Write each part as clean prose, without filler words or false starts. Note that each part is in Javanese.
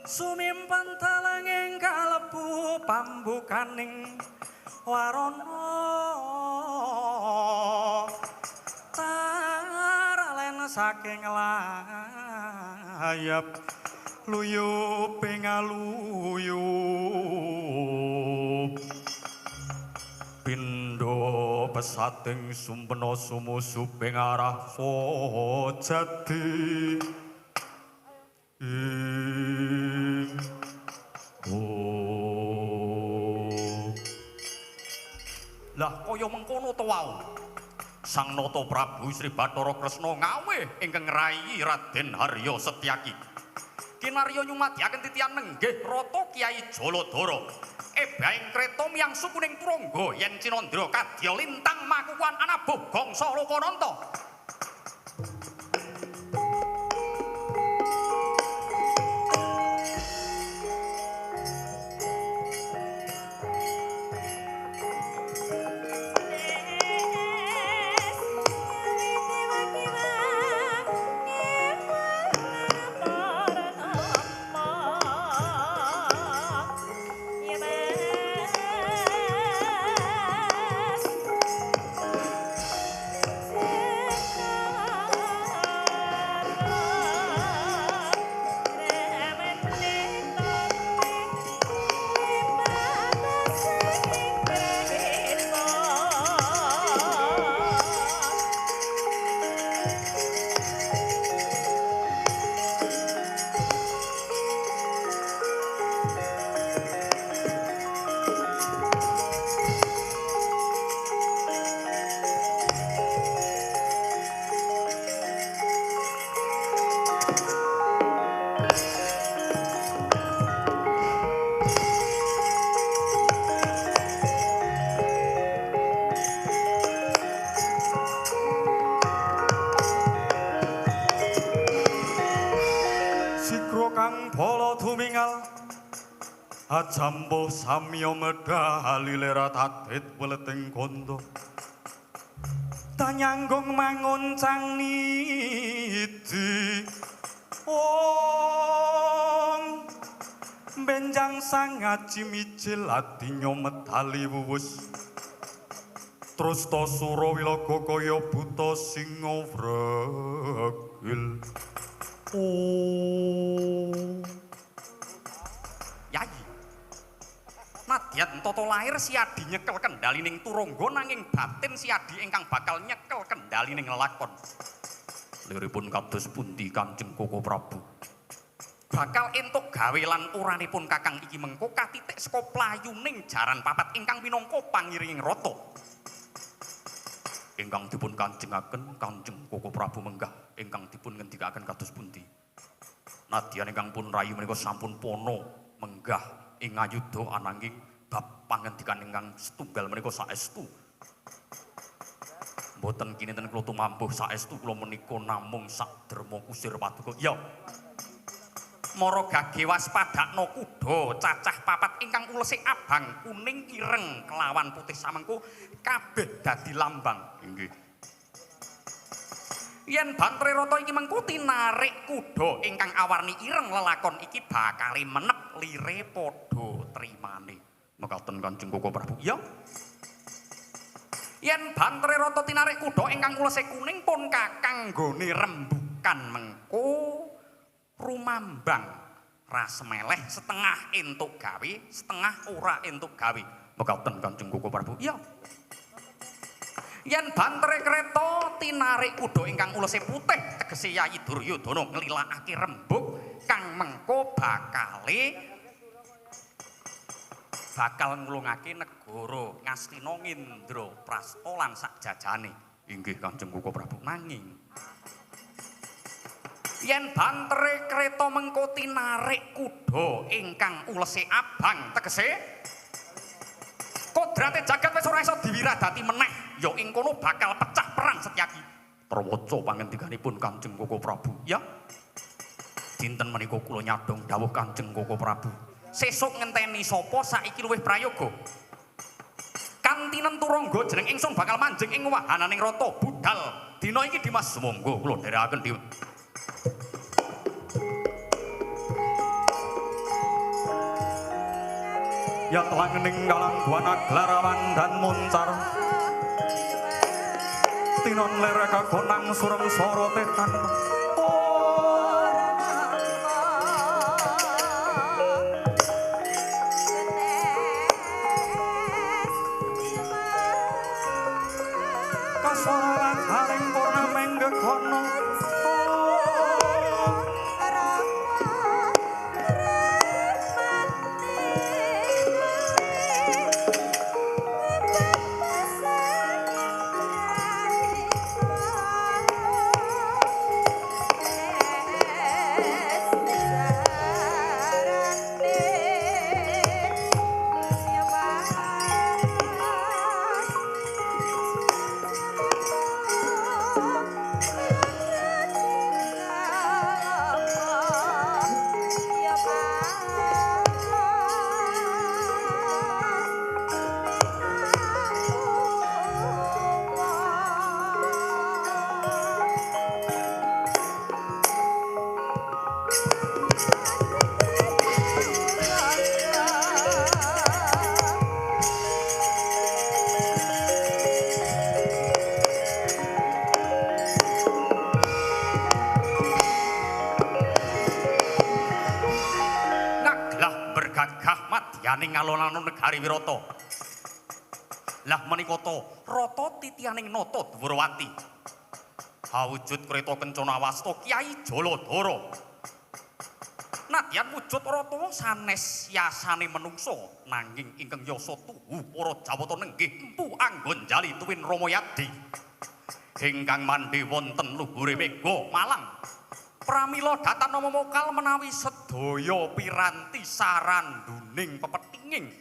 Sumimpen talenging kalebu pambukaning warana taralen saking layap luyup pingaluyup pindha pesating sumpena sumusuping arah Sojati lah kaya mengkono to wau Sang Nata Prabu Sri Bathara Kresna ngawih ingkang ngrayi Raden Harya Setyaki kinarya nyumadyaken titian nenggih rata Kyai Jaladara ebaing kreta miyang sukuning Turangga yen Cinandra kadya lintang makukuhan anabuh gangsa Lokananta Ajambo samya medhali lerat adit weleting kondo tanyanggung mangoncang nidi om benjang sang ngaji micil adinya medhali wuwus terus to Surawilaga kaya buta singa wregil Nadyan tata lair Siadi nyekel kendali ning Turangga nanging batin Siadi ingkang bakal nyekel kendali ning lakon. Liripun kados pundi Kanjeng Koko Prabu? Bakal entuk gawe lan uranipun Kakang iki mengko katitik saka playuning jaran papat ingkang minangka pangiringing rata. Ingkang dipun kanjengaken Kanjeng Koko Prabu menggah ingkang dipun ngendikaken kados pundi? Nadyan ingkang pun rayu menika sampun pono menggah ing ayudha ananging bab pangendikan ingkang setunggal menika saestu mboten kinten kula tumambuh saestu kula menika namung saderma kusir paduka ya mara gage waspadakna kuda cacah papat ingkang ulese abang kuning ireng kelawan putih samengko kabeh dadi lambang inggih yen Bantre Rata iki mengko tinarik kuda ingkang awarni ireng lelakon iki bakale menep lire padha trimane. Mekaten Kanjeng Koko Prabu. Ya. Yen Bantre Rata tinarik kuda ingkang ulese kuning pun kakang nggone rembukan mengko rumambang rasemeleh setengah entuk gawe, setengah ora entuk gawe. Mekaten Kanjeng Koko Prabu. Ya. Yen Bantre Kreta tinarik kuda ingkang ulese putih tegese Yayi Duryudana nglilakake rembug kang mengko bakal nglungake negara Ngastina Ngendra Prasta lan sak jajane inggih Kanjeng Koko Prabu nanging yen Bantre Kreta mengko tinarik kuda ingkang ulese abang tegese kodrate jagat wis ora iso diwiradati meneh ya ing kono bakal pecah perang Setyaki. Trawaca pangendikanipun Kanjeng Koko Prabu. Ya. Dinten menika kula nyadong dawuh Kanjeng Koko Prabu. Sesuk ngenteni sapa saiki luwih prayoga. Kantinen Turangga jeneng ingsun bakal manjing ing wahananing rata budal. Dina iki Dimas monggo kula dherekaken dhewe. ya telangening kalang buana glarawan dan muncar tinon lerek kagonang sureng sorotetan kasoran haring purnameng gegono yaning alon-alon negari Wirata. Lah menika rata titianing nata Dwarawati. Awujud kreta kencana wasta Kyai Jaladara. Nadyan wujud rata sanes yasane menungsa nanging ingkang yasa tuhu para Jawata nenggih empu anggon jali tuwin Ramayadi. Ingkang mandhe wonten luhure Mega Malang. Pramila datan nama mokal menawi sedaya piranti saranduning pepetinging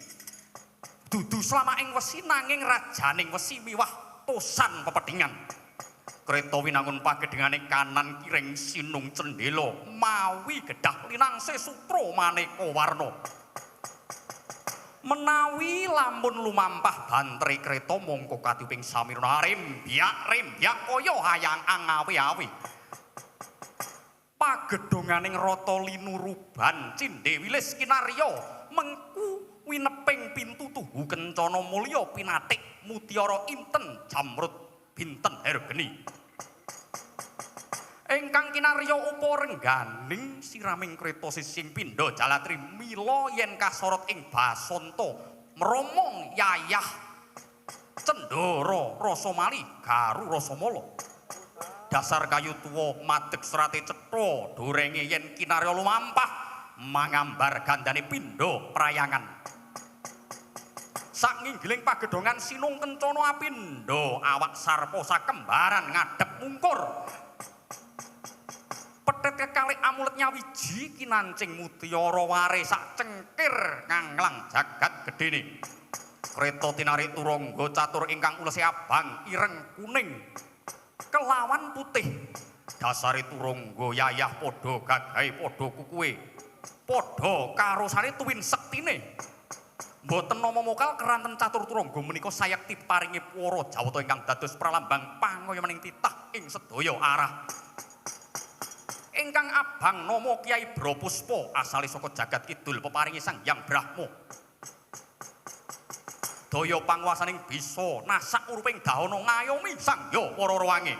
dudu selama ing wesi nanging rajaning wesi miwah tosan pepetingan kreta winangun pagedhengane kanan kiring sinung cendela mawi gedhah linangse sutra maneka warna menawi lamun lumampah bantre kreta mongko katiping samirna rembyak kaya hayang angawe-awe pagedhonganing rata linuruban cindhe wilis kinarya mengku wineping pintu tuhu kencana mulya pinatik mutiara inten jamrut binten hergeni ingkang kinarya uparengganing siraming kreta sising pindha jalatri mila yen kasorot ing basanta mromong yayah cendara rasamali garu rasamala dasar kayu tuwa madeg serate cetha dorenge yen kinarya lumampah mangambar gandane pindha prayangan saknginggiling pagedhongan sinung kencana apindo awak sarpa sakembaran ngadhep mungkur petet kekalih amulet nyawiji kinancing mutiara ware sak cengkir nganglang jagat gedene kreta tinarik turangga catur ingkang ulese abang ireng kuning kelawan putih dasare turangga yayah padha gagahe padha kukuwe padha karosane tuwin sektine mboten nama mokal keranten catur turangga menika sayekti paringi para Jawata ingkang dados pralambang pangayomaning titah ing sedaya arah ingkang abang nama Kyai Brapuspa asale saka jagat kidul peparingi Sang Hyang Brahma daya panguwasaning bisa nasak uruping dahana ngayomi sangya para rawange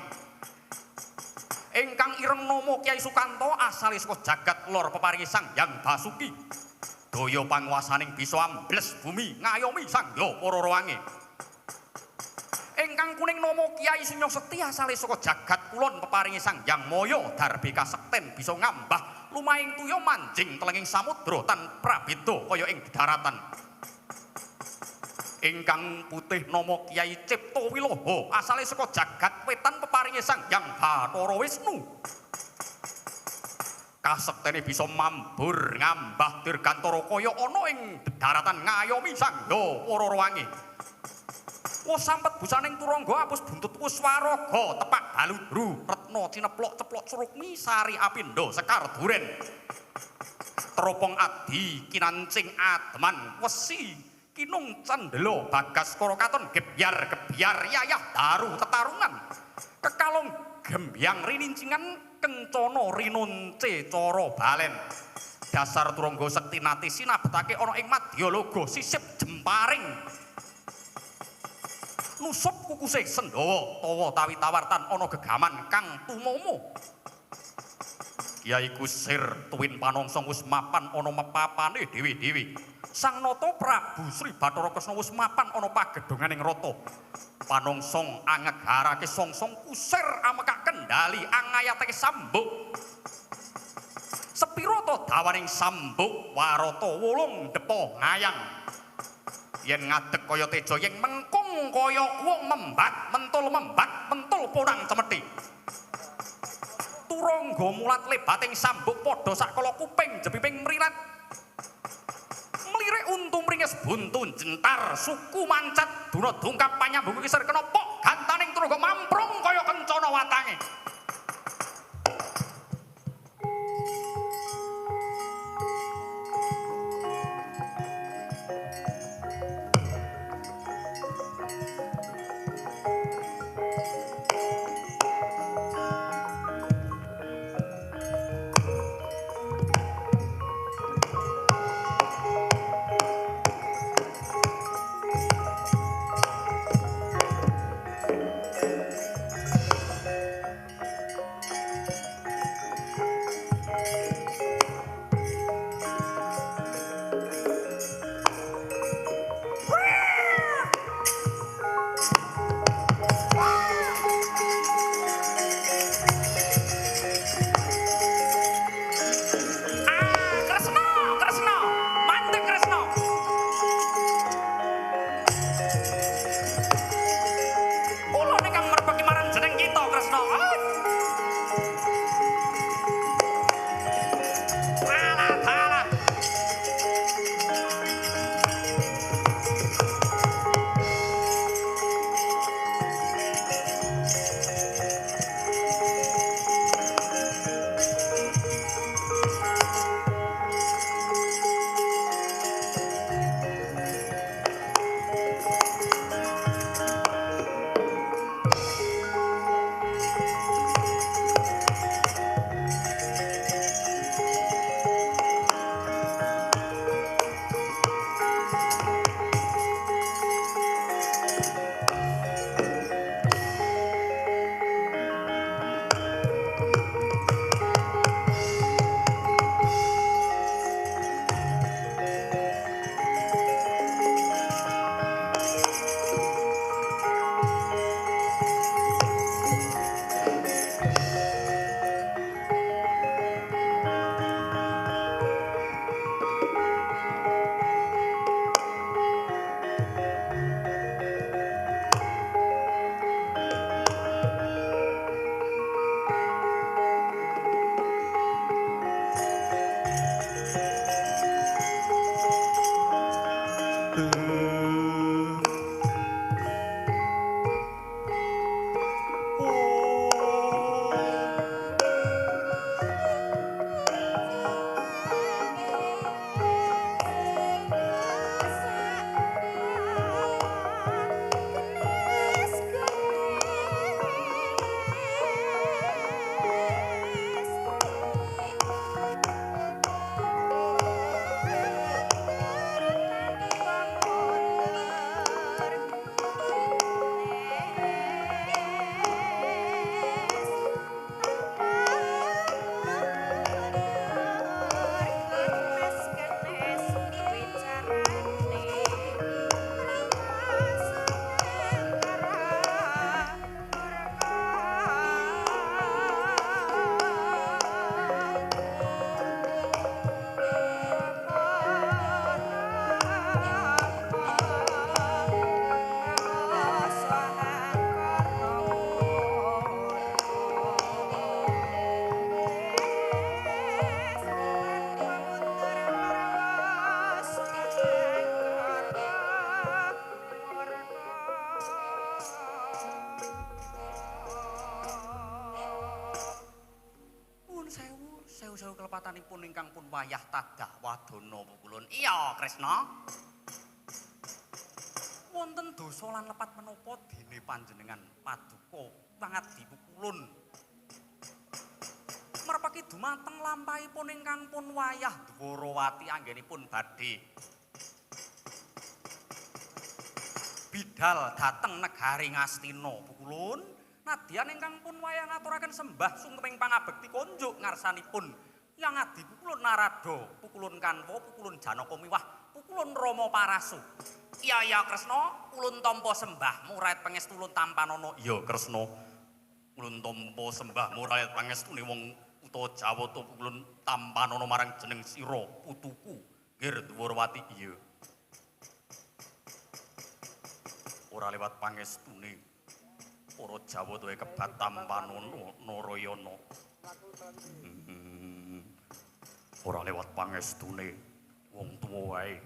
ingkang ireng nama Kyai Sukanto asale saka jagat lor peparingi Sang Hyang Basuki daya panguwasaning bisa ambles bumi ngayomi sangya para rawange ingkang kuning nama Kyai Sunyoseti asale saka jagat kulon peparingi Sang Hyang Maya darbe kasekten bisa ngambah lumahing tuya manjing telenging samudra tanpa beda kaya ing daratan ingkang putih nama Kyai Cipta Wilaha asale saka jagat wetan peparingi Sang Hyang Bathara Wisnu kasektene bisa mambur ngambah dirgantara kaya ana ing daratan ngayomi sangga para rawange wis sampet busaning turangga apus buntut Puswaraga tepak baludru retna cineplok ceplok surukmi sari apindo sekar duren teropong adi kinancing ademan wesi kinung candela bagas kara katon gebyar yayah daru tetarungan kekalong gembyang rinincingan kencana rinunce cara balen dasar turangga sekti nati sinabetake ana ing Madyalaga sisip jemparing nusup kukuse Sendhawa tawa tawi tawartan ana gegaman kang tumomo Kyai Kusir tuwin panongsong wis mapan ana mepapane dewi-dewi Sang Nata Prabu Sri Bathara Kresna wis mapan ana pagedhonganing rata panongsong angegarake songsong kusir amekak kendali angayatake sambuk sepira ta dawaning sambuk warata wolung depa ngayang yen ngadeg kaya teja yen mengkung kaya wong membat mentul ponang cemeti turangga mulat lebating sambuk padha sakala kuping jepiping mrirat mlirik untu mringis buntun jentar suku mancat duna dungkap panyambung kisir kena pok gantaning turangga mamprung kaya kencana watange sewu-sewu kelepatanipun ingkang pun wayah tadah wadana pukulun. Iya, Kresna. Wonten dosa lan lepat menapa dene panjenengan paduka pangadi pukulun. Marepake dumateng lampahipun ingkang pun wayah Dwarawati anggenipun badhe bidal dhateng negari Ngastina Pukulun. Nadyan ingkang pun wayah ngaturaken sembah sungkeming pangabekti konjuk ngarsanipun Yang Adi Pukulun Narada, Pukulun Kanwa, Pukulun Janaka miwah Pukulun Rama Parasu. Iya Kresna, ulun tampa sembahmu raet pangestu ulun tampanana. Iya Kresna, ulun tampa sembahmu raet pangestune wong utawa Jawata Pukulun tampanana marang jeneng sira putuku Ger Dwarawati. Iya. Ora lewat pangestune para Jawata kebat tampanana Narayana. Ora lewat pangestune wong tuwa wae.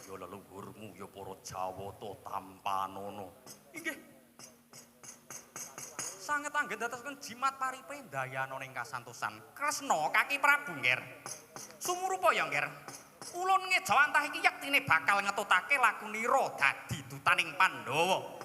Ya leluhurmu ya para Jawata tampanana. Inggih. Sanget anggen dadosaken jimat paripe ndayana ing kasantosan. Kresna Kaki Prabu Nger. Sumurupa ya Nger. Ulun ngejawantah iki yektine bakal ngetutake lakunira dadi dutaning Pandhawa.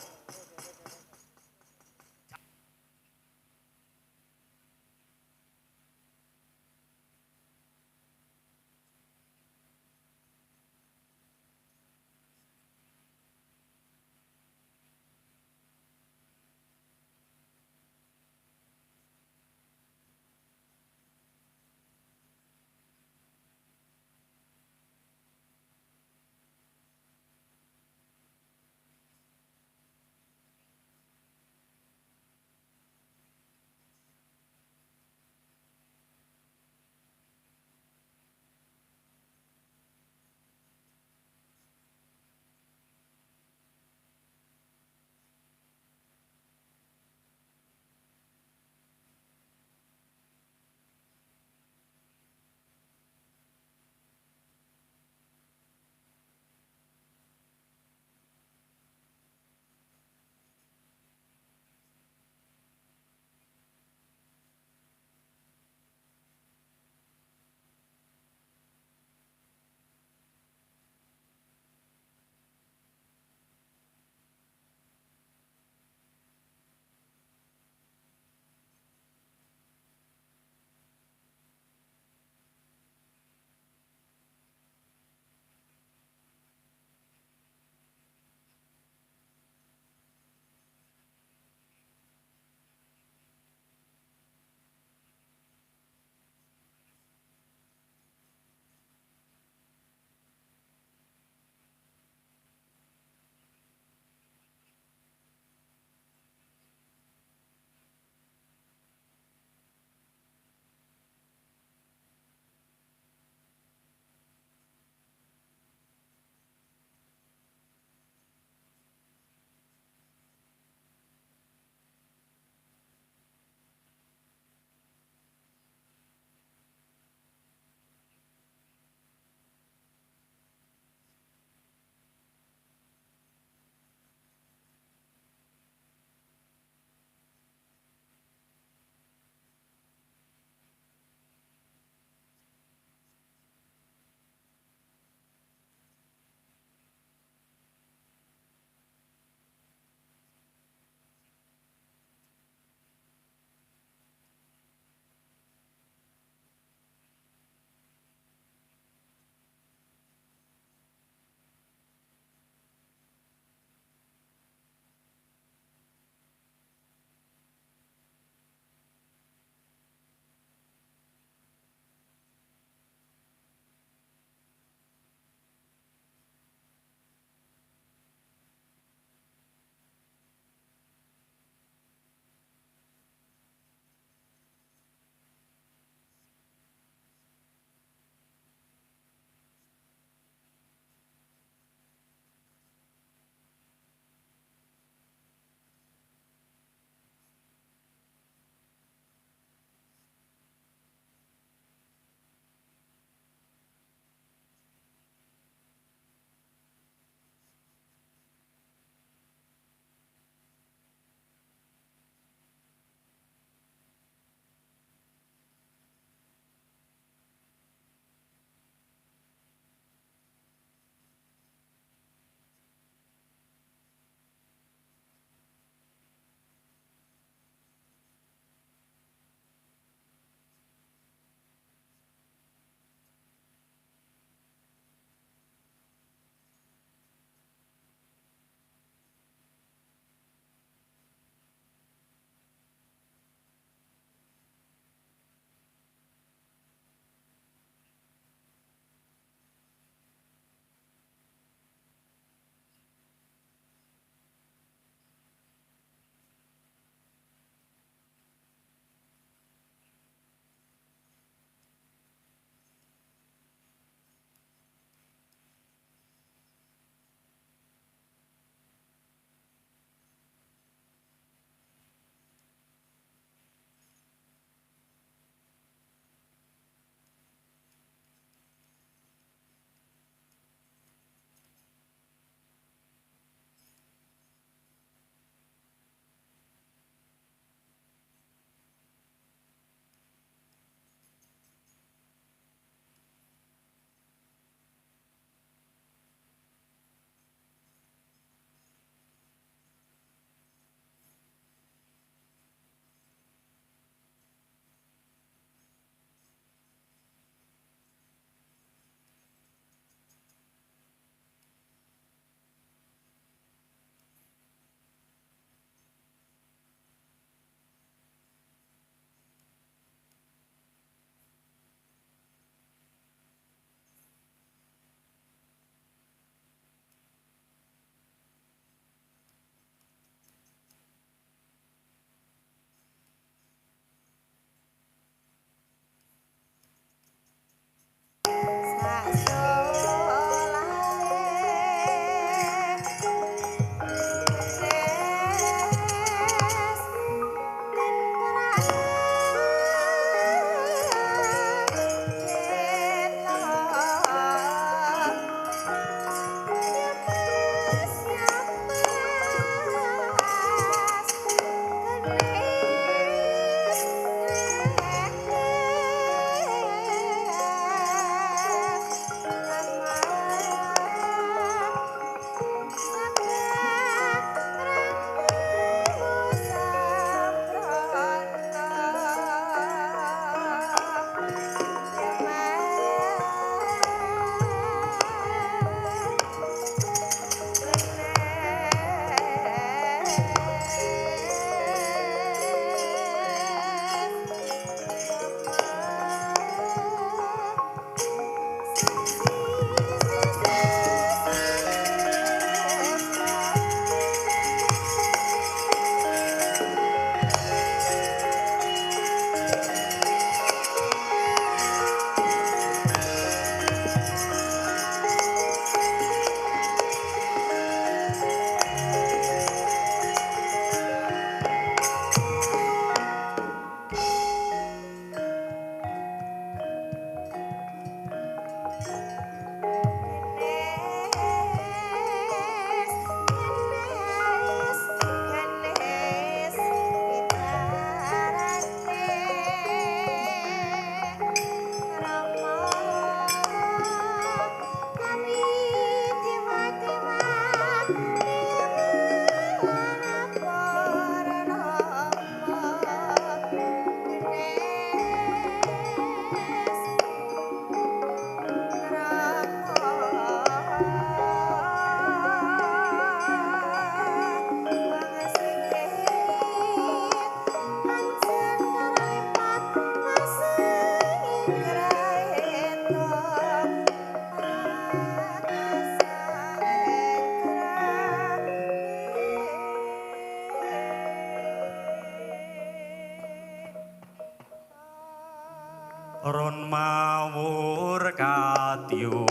ron mawur katiuping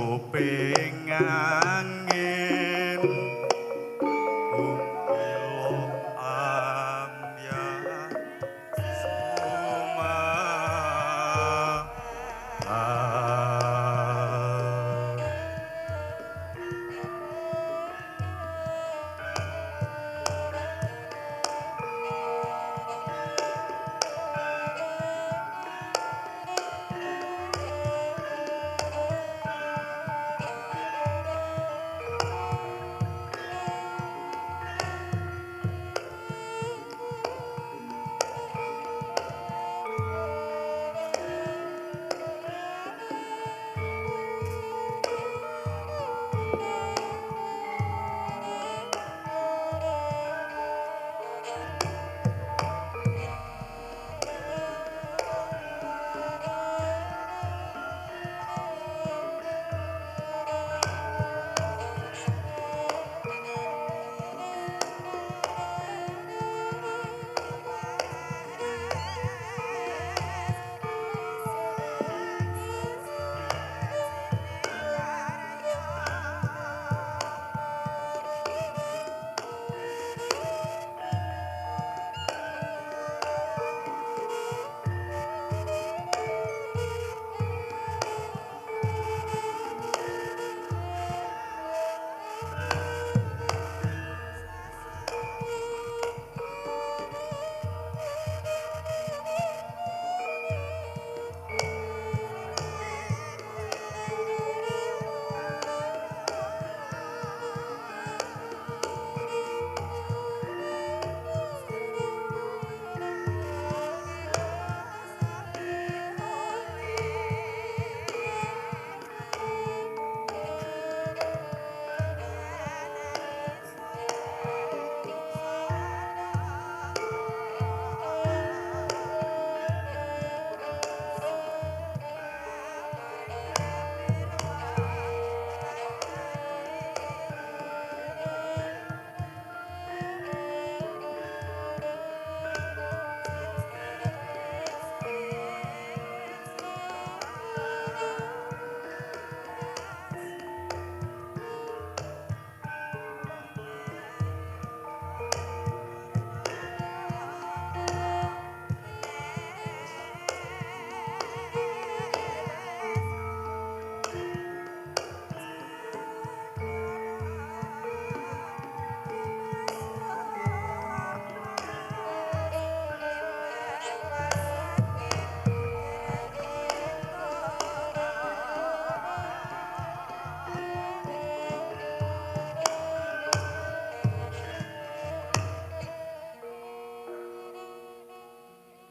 angin upilo amya suma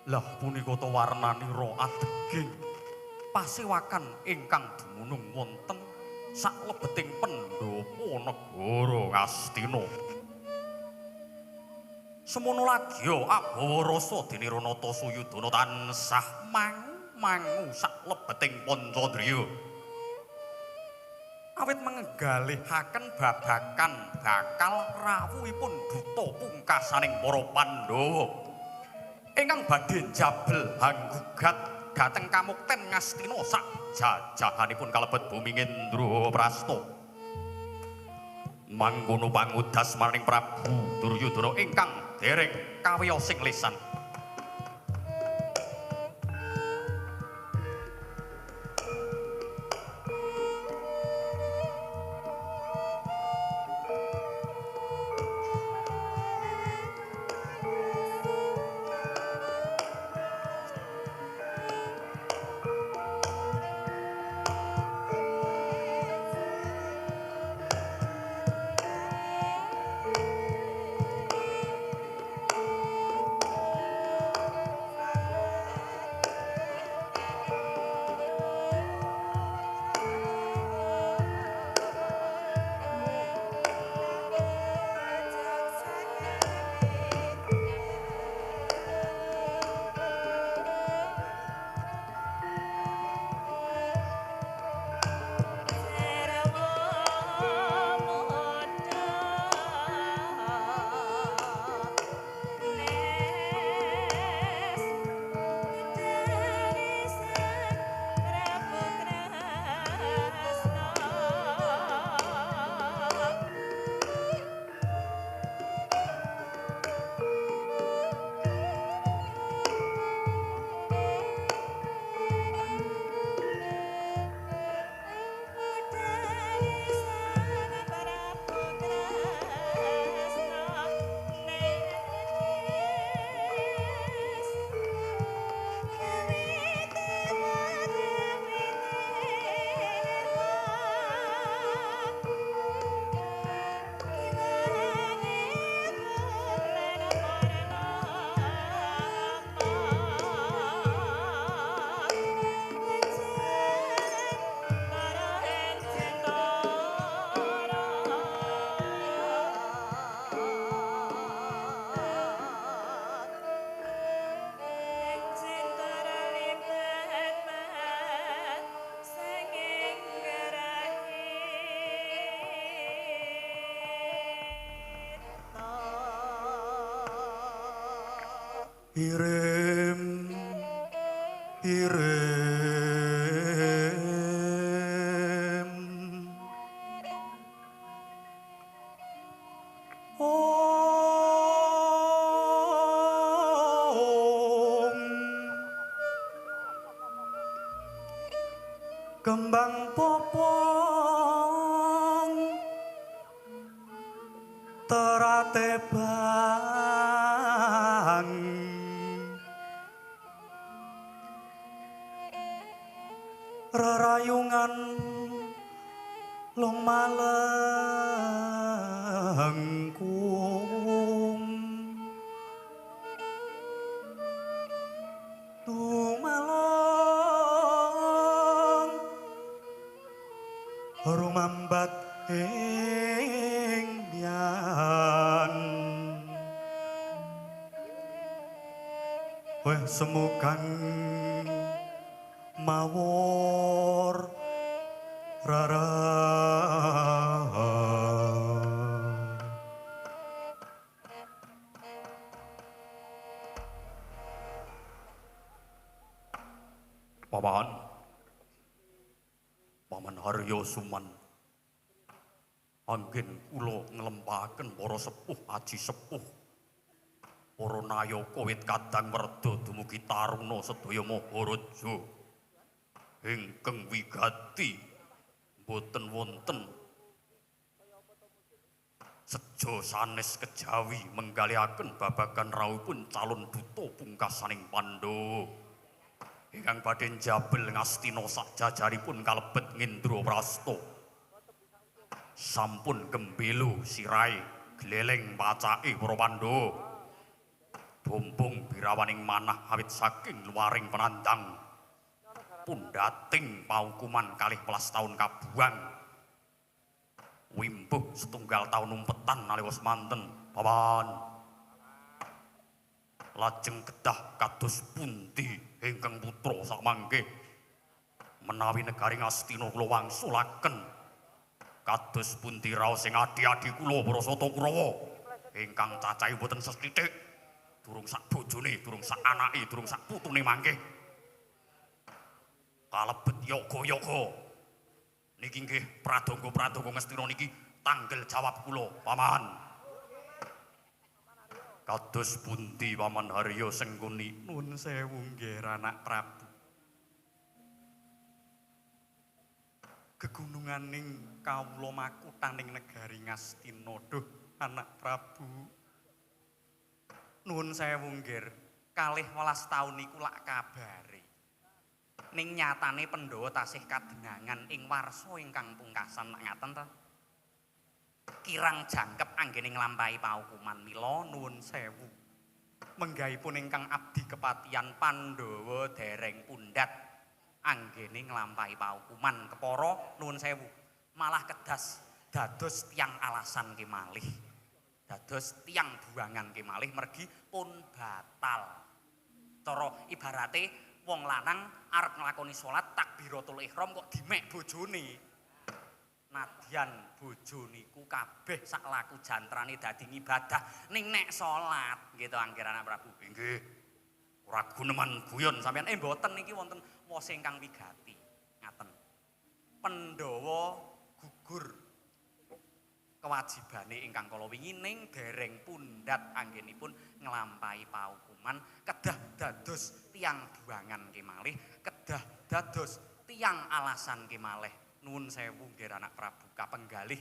Lah punika to warnanira ateging pasewakan ingkang dumunung wonten saklebeting pendhapa negara Ngastina. Semono lagi abawa rasa dene Ranata Suyudana tansah mangu saklebeting Pancandriya. Awit menggalihaken babakan bakal rawuhipun duta pungkasaning para Pandhawa. Ingkang badhe jabel hanggugat dhateng kamukten Ngastina sak jajahanipun kalebet bumi Indraprasta. Mangkono pangudas marang Prabu Duryudana ingkang dereng kawiyosing lisan. Irim irim Om kembang popong terate bang rerayungan long malengkum tumalong rumambat ing yan weh semugang mawur rara Paman Haryo Suman anggen kula nglempahaken para sepuh aji sepuh para nayaka wit kadang werda dumugi taruna sedaya Maharaja ingkang wigati boten wonten sejo sanes kejawi menggaliaken babagan rawuhipun calon duta pungkasaning Pandhawa ingkang badhe njabel Ngastina sak jajaripun kalebet Ngendra Prasta sampun gembelo sirahe gleleng pacake para Pandhawa bombong birawaning manah awit saking luaring penandang pundhating paukuman 12 taun kabuang wimbuh setunggal taun umpetan nalika semanten pawan lajeng kedah kados pundi ingkang putra samangke menawi negari Ngastina kula wangsulaken kados pundi raos sing adi-adi kula para Sata Kurawa ingkang cacahe boten sethithik durung sak bojone durung sak anake durung sak putune mangke kalebet yoga-yoga niki nggih pradonga-pradonga Ngastina niki tanggel jawab kula paman kados pundi Paman Haryo Sengkuni nuwun sewu nggih anak Prabu gegununganing kawula makuthaning negari Ngastina duh anak Prabu nuwun sewu nggih 12 taun niku lak kabare ning nyatane Pandhawa tasih kadengangan ing warsa ingkang pungkasan ngaten ta kirang jangkep anggene nglampahi paukuman mila nuwun sewu menggahipun ingkang abdi kepatihan Pandhawa dereng pundhat anggene nglampahi paukuman kepara nuwun sewu malah kedas dados tiang alasan kemalih dados tiang buangan kemalih mergi pun batal cara ibarate wong lanang arep nglakoni salat takbiratul ihram kok dimek bojone nadyan bojo niku kabeh sak laku jantrane dadi ngibadah ning nek salat nggih to Angger anak Prabu nggih ora guneman guyon sampeyan mboten niki wonten wos ingkang wigati ngaten Pandhawa gugur kewajibane ingkang kala wingi ning dereng pundhat anggenipun nglampahi paukuman kedah dados tiang buangan kemalih kedah dados tiang alasan kemalih nuwun sewu nggih anak Prabu kapenggalih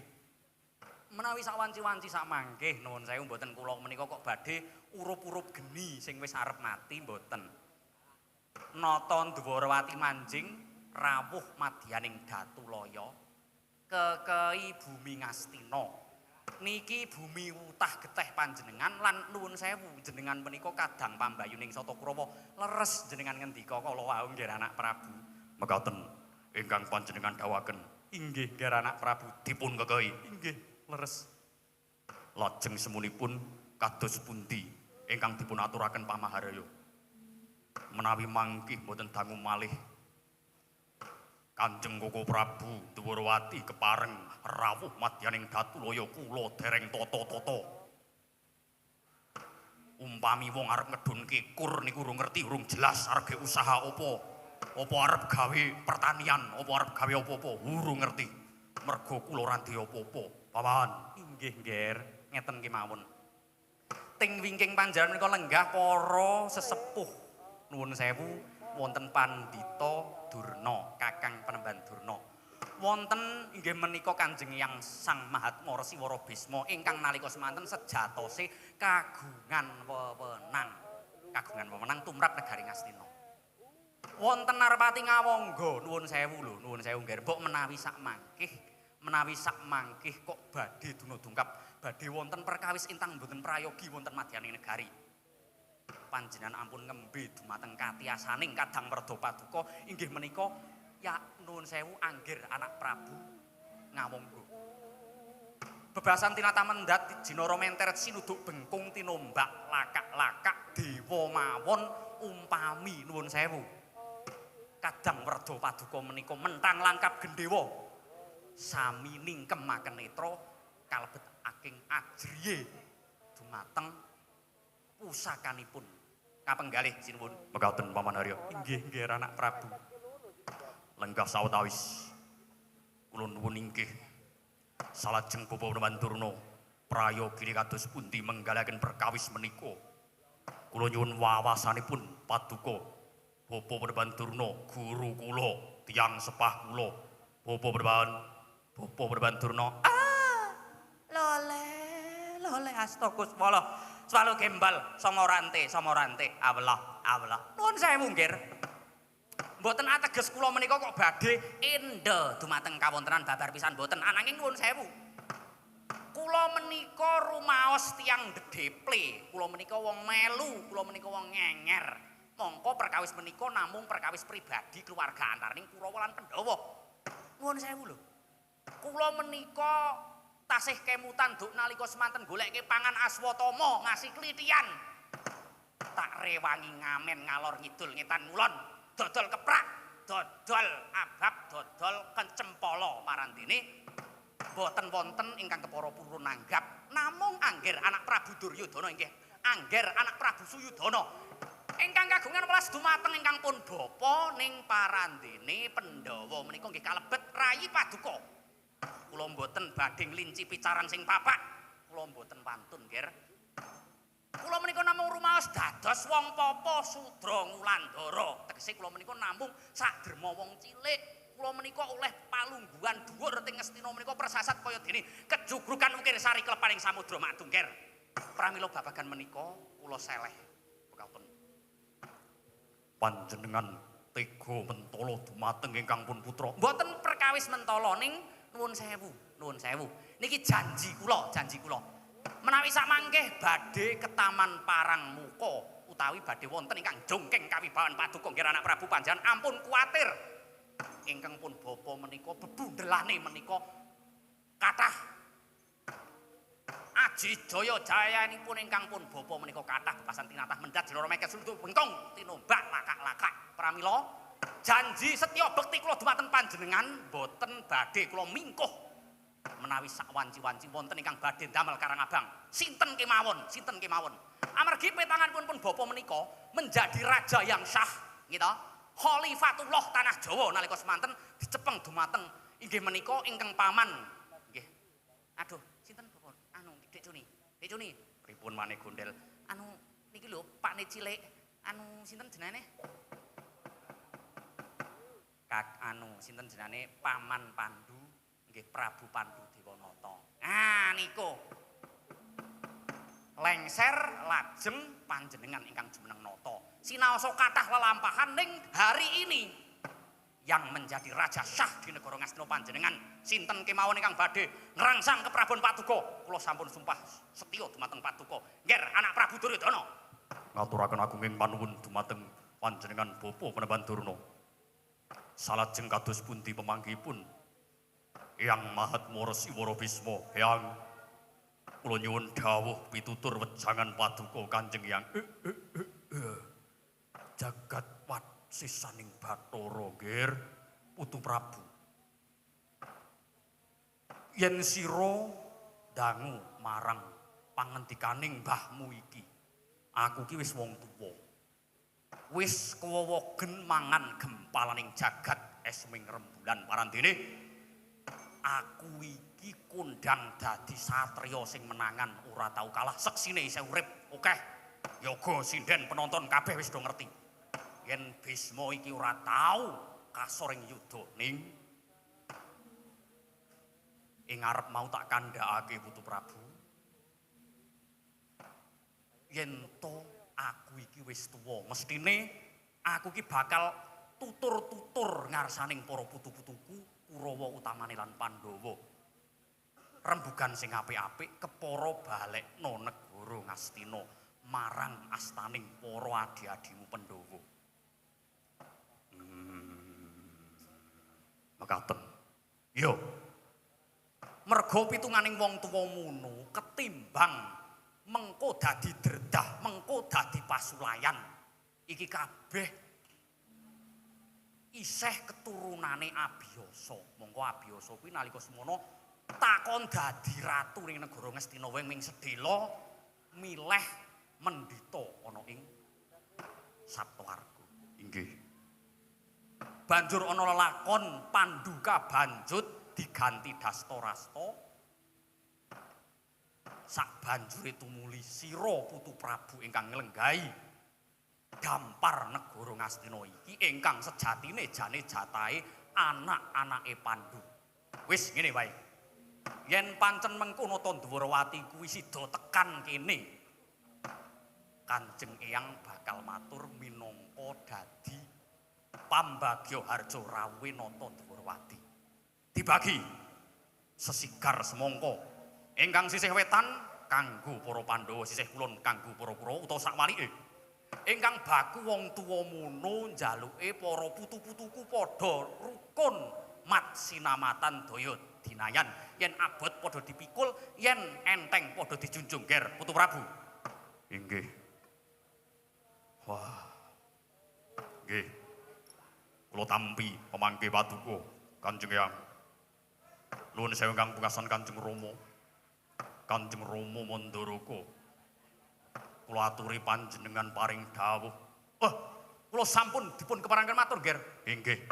menawi sawanci-wanci sak mangke nuwun sewu mboten kula menika kok badhe urup-urup geni sing wis arep mati mboten nata Dwarawati manjing rawuh madyaning Datulaya kekei bumi Ngastina niki bumi wutah geteh panjenengan lan nuwun sewu jenengan menika kadang pambayuning Sata Kurawa leres jenengan ngendika kala wau nggih anak Prabu mekaten ingkang panjenengan dawuhaken inggih nggih anak Prabu dipun kekei inggih leres lajeng semunipun kados pundi ingkang dipun aturaken Pak Maharaya menawi mangkih boten dangu malih Kanjeng Koko Prabu Dwarawati kepareng rawuh madyaning Datulaya kula dereng tata-tata Umpami wong arep ngedunke kur niku urung ngerti, urung jelas arep gawe usaha apa. Apa arep gawe pertanian, apa arep gawe apa-apa, urung ngerti. Mergo kula ora ndek apa-apa. Paman, inggih Nger, ngeten kemawon. Ting wingking panjenengan menika lenggah para sesepuh. Nuwun sewu wonten Pandita Durna, Kakang Panembahan Durna. Wonten inggih menika Kanjeng Hyang Sang Mahatma Resi Wara Bisma ingkang nalika semanten sejatose kagungan wewenang tumrap negari Ngastina. Wonten Narpati Ngawangga nuwun sewu lho, nuwun sewu nggih mbok menawi sak mangkih kok badhe dunga-dungkap badhe wonten perkawis intang mboten prayogi wonten madyaning negari. Panjenengan ampun ngembe dumateng katiasaning kadang werda paduka inggih menika ya nuwun sewu anggir anak Prabu Ngawangga. Bebasan tinata mendat jinara menteret sinuduk bengkung tinombak lakak-lakak dewa mawon umpami nuwun sewu. Kadang werda paduka menika mentang langkap gendhewa sami ningkemaken netra kalebet aking ajriye dumateng pusakanipun kapenggalih sinuwun mekaten Paman Harya. Inggih nggih anak Prabu. Lenggah sawetawis kula nuwun inggih salajeng Bapa Panembahan Durna prayogi kados pundi menggalaken perkawis menika. Kula nyuwun wawasanipun paduka Bapa Panembahan Durna, guru kula, tiyang sepah kula. Bapa Panembahan Durna. Lole astaga swala gembal samorante. Awlah. Nuwun sewu nggih. Mboten ateges kula menika kok badhe enda dumateng kawontenan babar pisan mboten ananging nuwun sewu. Kula menika rumaos tiyang dedeple, kula menika wong melu, kula menika wong ngenger. Mongko perkawis menika namung perkawis pribadi keluarga antaraning Kurawa lan Pandhawa. Nuwun sewu lho. Kula menika tasih kemutan duk nalika semanten goleke pangan Aswatama ngasih klitian. Tak rewangi ngamen ngalor ngidul ngetan ngulon, dodol keprak, dodol abab, dodol kencempala marandene boten wonten ingkang kepara purun nanggap namung angger anak Prabu Duryudana inggih angger anak Prabu Suyudana. Ingkang kagungan welas dumateng ingkang pun bapa ning parandene Pandhawa menika nggih kalebet rayi paduka. Kula mboten badhe nglinci picaran sing papak. Kula mboten pantun, Nger. Kula menika namung rumaos dados wong papa Sudra Ngulandara. Tegese kula menika namung saderma wong cilik. Kula menika oleh palungguhan dhuwur teng Ngastina menika persasat kaya dene kejugrukan ukir sari klepaning samudra madu, Nger. Pramila babagan menika kula seleh pekaten. Panjenengan tega mentala dumateng ingkang pun putra. Mboten perkawis mentala ning nuwun sewu. Niki janji kula. Menawi sak mangke badhe ke Taman Parangmuka utawi badhe wonten ingkang jongkeng kawibawan paduka nggih anak Prabu panjenengan ampun kuwatir. Ingkang pun bapa menika bebundelane menika kathah Aji jaya-jayanipun ingkang pun bapa menika kathah bebasan tinatah mendat jinara meket suluk bengkong tinombak lakak-lakak. Pramila janji setya bekti kula dumateng panjenengan boten badhe kula mingkuh menawi sak wanci-wanci wonten ingkang badhe damel Karangabang. Sinten kemawon. Amargi petanganipun pun bapa menika menjadi raja yang sah, nggih ta? Khalifatullah tanah Jawa nalika semanten dicepeng dumateng inggih menika ingkang paman. Nggih. Aduh, sinten Bapak? Dek Cuni. Pripun maneh gondel? Niki lho Pakne cilik. Sinten jenenge? Sinten jenenge? Paman Pandu, nggih Prabu Pandu Dewanata. Niku. Lengser lajeng panjenengan ingkang jumeneng nata. Sinaosa kathah lelampahan ning hari ini yang menjadi raja syah di negara Ngastina panjenengan. Sinten kemawon ingkang badhe ngrangsang keprabuan Paduka, kula sampun sumpah setya dumateng Paduka. Nger anak Prabu Duryudana. Ngaturaken agunging panuwun dumateng panjenengan Bapa Panembahan Durna. Salajeng kados pundi pemanggihipun Hyang Mahatma Resi Wara Bisma, Hyang kula nyuwun dawuh pitutur wejangan Paduka Kanjeng Hyang. Jagat sisaning Bathara nggih Putu Prabu. Yen sira dangu marang pangendikaning mbahmu iki, Aku ki wis wong tuwa. Wis kewowogen mangan gempalaning jagat esming rembulan parandene. Aku iki kondang dadi satriya sing menangan ora tau kalah seksine isih urip. Oke. Yoga sinden penonton kabeh wis do ngerti. Yen Bisma iki ora tau kasor ing yudha ning ing arep mau tak kandhakake Putu Prabu. Yen to aku iki wis tuwa, mestine aku iki bakal tutur-tutur ngarsaning para putu-putuku Kurawa utamane lan Pandhawa. Rembugan sing apik-apik kepara balekno negara Ngastina marang astaning para adi-adimu Pandhawa. Mekaten. Yo. Merga pitunganing wong tuwa mono ketimbang mengko dadi dredah, mengko dadi pasulayan. Iki kabeh isih keturunane Abiyasa. Mongko Abiyasa kuwi nalika semono takon dadi ratu ning negara Ngastina wing sedhela milih mendhita ana ing Saptawarga. Inggih. Banjur ana lelakon Panduka banjut diganti Dastarasta. Sak banjure tumuli sira Putu Prabu ingkang nglenggahi dampar negara Ngastina iki ingkang sejatine jane jatahe anak-anake Pandhu. Wis ngene wae. Yen pancen mengkono to Dwarawati kuwi sida tekan kene, Kanjeng Eyang bakal matur minangka dadi pambagya harja rawuhe nata Dwarawati. Dibagi sesigar semangka ingkang sisih wetan kanggo para Pandhawa, sisih kulon kanggo para Kurawa utawa sakwalike. Ingkang baku wong tuwa mono njaluke para putu-putuku padha rukun mat sinamatan daya dinayan. Yen abot padha dipikul, yen enteng padha dijunjung ger Putu Prabu. Inggih. Wah. Nggih. Kula tampi pamangke paduka Kanjeng Eyang. Nuwun sewu ingkang pungkasan Kanjeng Rama. Kanjeng Rama Mandaraka. Kula aturi panjenengan paring dawuh. Kula sampun dipun keparengaken matur, Ger. Inggih.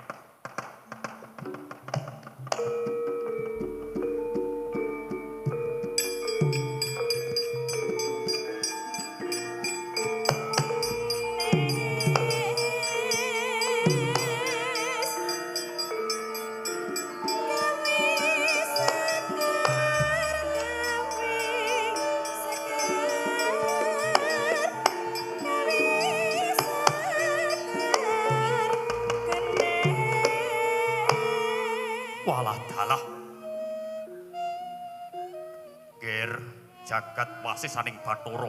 Walah dalah. Ger jagat wasisaning Bathara.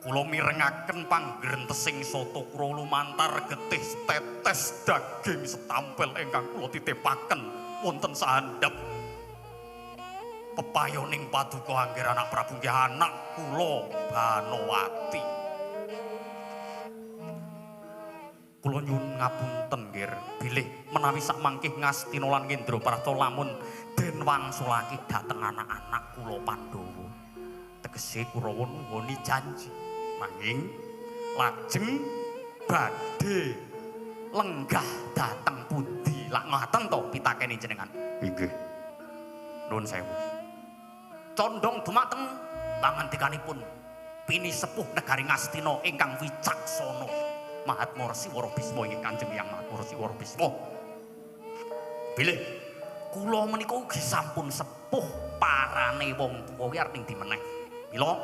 Kula mirengaken panggrentesing soto kula lumantar getih tetes daging setampel ingkang kula titipaken wonten sahandhap. Pepayoning paduka angger anak Prabu nggih anak kula Banowati. Kula nyuwun ngapunten nggih bilih menawi sak mangkih Ngastina lan Ngendraprastha lamun den wangsulake dhateng anak-anak kula Pandhawa. Tegese Kurawa nuwuni janji nanging lajeng badhe lenggah dhateng pundi lak ngaten to pitakene jenengan. Inggih. Nuwun sewu. Condong dumateng pangandikanipun pini sepuh negari Ngastina ingkang wicaksana. Mahatma Resi Wara Bisma inggih Kanjeng Hyang Mahatma Resi Wara Bisma. Bilih kula menika ugi sampun sepuh parane wong tuwa kuwi arep ning ndi meneh. Mila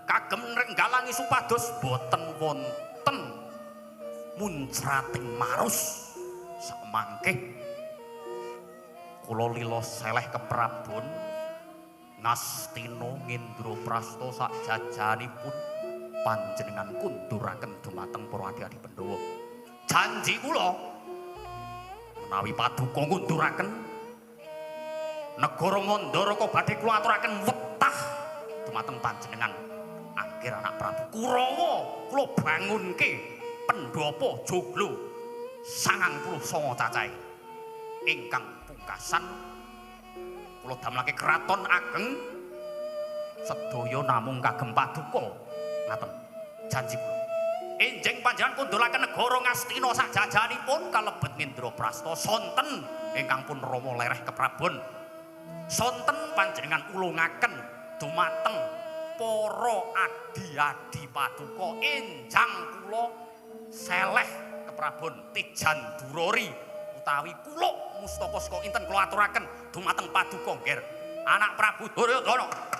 kagem nrenggalangi supados boten wonten muncrating marus samangke kula lila seleh keprabon Ngastina Ngendraprastha sak jajanipun panjenengan kunduraken dumateng para adi-adi Pandhawa. Janji kula menawi paduka kunduraken negara Mandaraka badhe kula aturaken wetah dumateng panjenengan angger anak Prabu Kurawa kula bangunke pendhapa joglo 99 cacahe ingkang pungkasan kula damelake kraton ageng sedaya namung kagem paduka ngaten janji kula enjing panjenengan kundulaken negara Ngastina sajajanipun kalebet Ngendraprasta sonten ingkang pun rama lereh keprabon sonten panjenengan ulungaken dumateng para adi-adi paduka enjang kula seleh keprabon Tijan Durori utawi kula Mustaka saka inten kula aturaken dumateng paduka Nger anak Prabu Duryudana.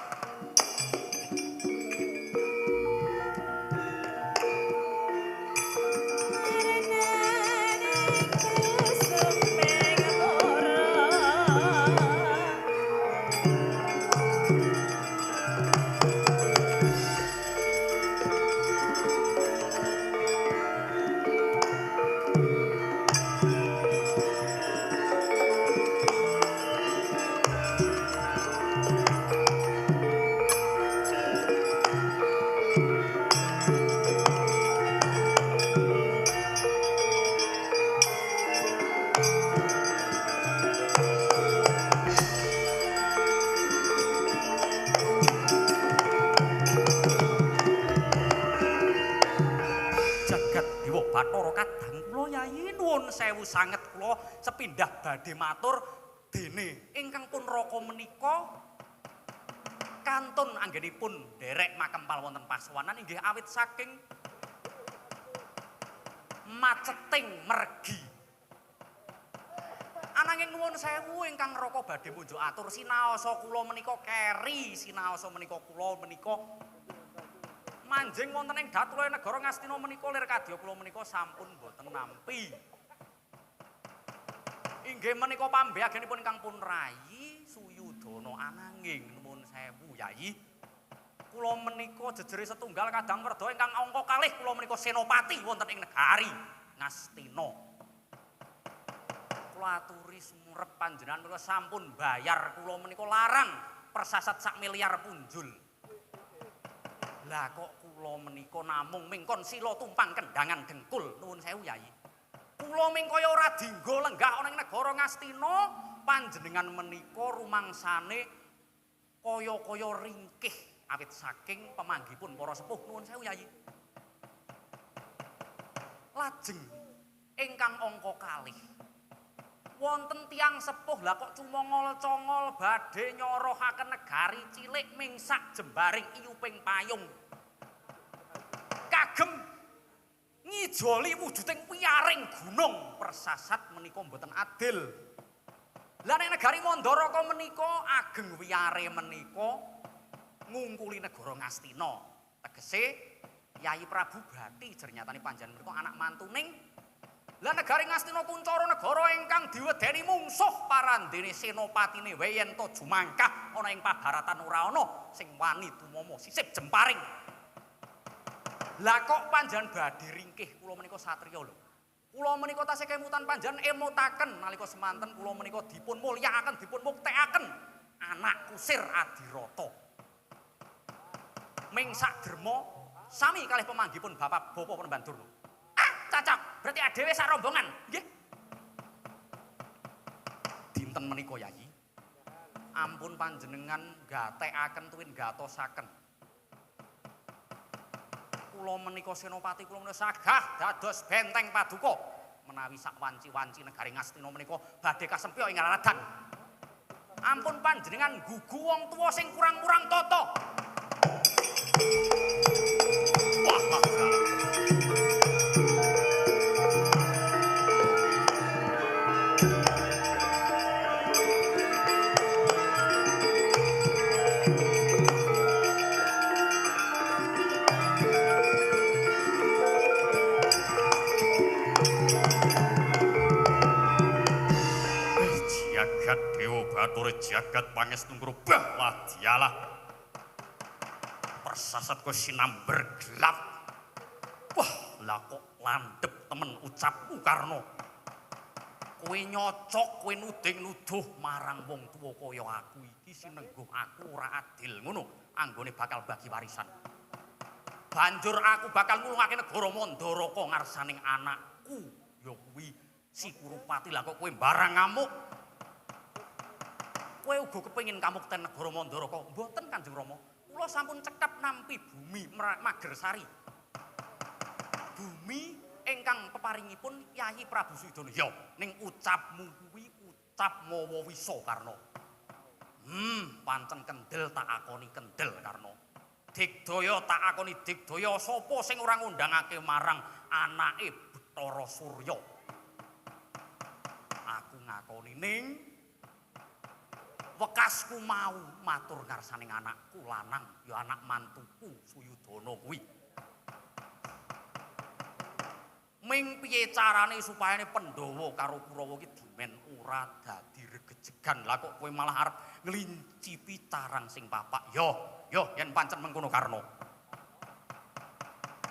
Sewu sanget kula sepindah badhe matur dene ingkang pun raka menika kantun anggenipun derek makempal wonten pasawanan inggih awit saking maceting mergi ananging nuwun sewu ingkang raka badhe munjuk atur sinaosa kula menika keri sinaosa menika kula menika manjing wonten ing Datulaya negara Ngastina menika lir kadya kula menika sampun boten nampi inggih menika pambeagenipun ingkang pun rayi Suyudana ananging nuwun sewu Yayi kula menika jejere setunggal kadang werda ingkang angka kalih kula menika senopati wonten ing negari Ngastina kula aturi sumurep panjenengan menika sampun bayar kula menika larang persasat 1 miliar punjul lah kok kula menika namung mingkon sila tumpang kendangan dengkul nuwun sewu Yayi kula mingkaya ora dinggo lenggah ana ing negara Ngastina panjenengan menika rumangsane kaya-kaya ringkih awit saking pamanggipun para sepuh nuwun sewu Yayi lajeng ingkang angka kalih wonten tiyang sepuh lah kok cumongol-congol badhe nyorohaken negari cilik mingsak jembaring iyuping payung kagem ngijoli wujuding wiyaring gunung persasat menika mboten adil. Lah nek negari Mandaraka menika ageng wiyare menika ngungkuli negara Ngastina. Tegese Yayi Prabu Bati jernyatane panjenengan menika anak mantuning. Lah negari Ngastina kuncara negara ingkang diwedeni mungsuh parandene senopatine Wayanta Jumangkah ana ing pabaratan ora ana sing wani tumama sisip jemparing. Lah kok panjenengan badhe ringkih kula menika satriya lho. Kula menika tasih kemutan panjenengan emutaken nalika semanten kula menika dipun mulyakaken dipun muktekaken anak kusir Adirata. Mingsak derma sami kalih pemanggipun Bapak Pembandurna. Ah, cocok. Berarti adewe sak rombongan, nggih. Dinten menika Yayi. Ampun panjenengan gatekaken tuwin gatosaken. Kula menika senopati kula menika sagah dados benteng paduka menawi sak wanci-wanci negari Ngastina menika badhe kasempya ing Raradan. Ampun panjenengan gugu wong tuwa sing kurang-kurang tata. Wah, jagat Dewa Bathara jagat pangestu ngrubah ladyalah persasat kok sinamber gelap wah lah kok landhep temen ucapku Karna kowe nyocok kowe nuding nuduh marang wong tuwa kaya aku iki sinengguh aku ora adil ngono anggone bakal bagi warisan banjur aku bakal ngulungake negara Mandaraka ngarsaning anakku ya kuwi si Kurupati lah kok kowe barang ngamuk kowe uga kepengin kamukten negara Mandaraka mboten Kanjeng Rama kula sampun cekap nampi bumi Magersari. Bumi ingkang peparingipun Yayi Prabu Sudono. Ya, ning ucapmu kuwi ucap mawa wisa Karna. Pancen kendel tak akoni kendel Karna. Digdaya tak akoni digdaya sapa sing ora ngundangake marang anake Bathara Surya. Aku ngakoni ning wekasku mau matur ngarsaning anakku lanang ya anak mantuku Suyudana kuwi. Ming piye carane supayane Pandhawa karo Kurawa iki dimen ora dadi regejegan. Lah kok kowe malah arep nglincipi carang sing papak. Yo yen pancen mengkono Karna.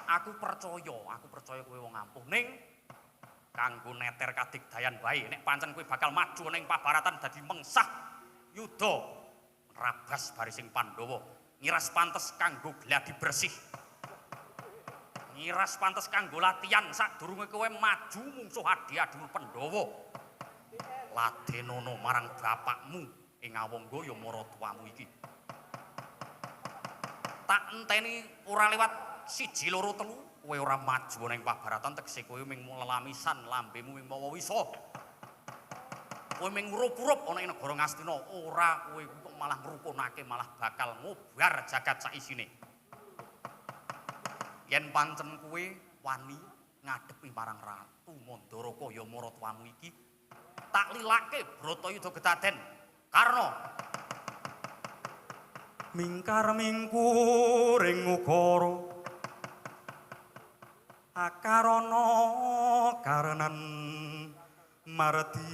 Aku percaya kowe wong ampuh ning kanggo neter kadigdayan bae. Nek pancen kowe bakal maju ning pabaratan dadi mengsah yuda rabas barising Pandhawa. Ngiras pantes kanggo gladi bersih. Ngiras pantes kanggo latihan sadurunge kowe maju mungsuh adi-adi Pandhawa. Ladenono marang bapakmu ing Awangga ya maratuwamu iki. Tak enteni ora lewat 1 2 3 kowe ora maju ning pabaratan tegese kowe ming lelamisan lambemu ming mawa wisa. Kowe ming ngurup-urup ana ing negara Ngastina, ora kowe kok malah ngrukunake malah bakal ngobar jagat sak isine. Yen pancen kowe wani ngadepi marang Ratu Mandaraka ya maratuwamu iki, tak lilake Bratayuda Gedaden. Karna mingkar mingkuring ukara akarana karenan mardi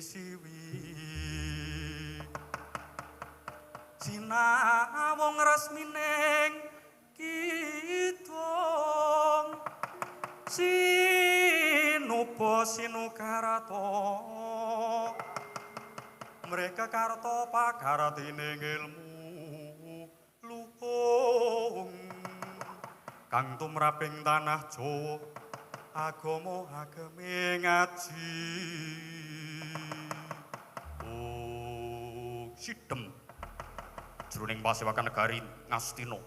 siwi sinawong resmining kidung sinuba sinukarata mereka karta pagaratining ilmu luhung kang tumraping tanah Jawa agama ageme ngaji sidhem jroning pasewakan negari Ngastina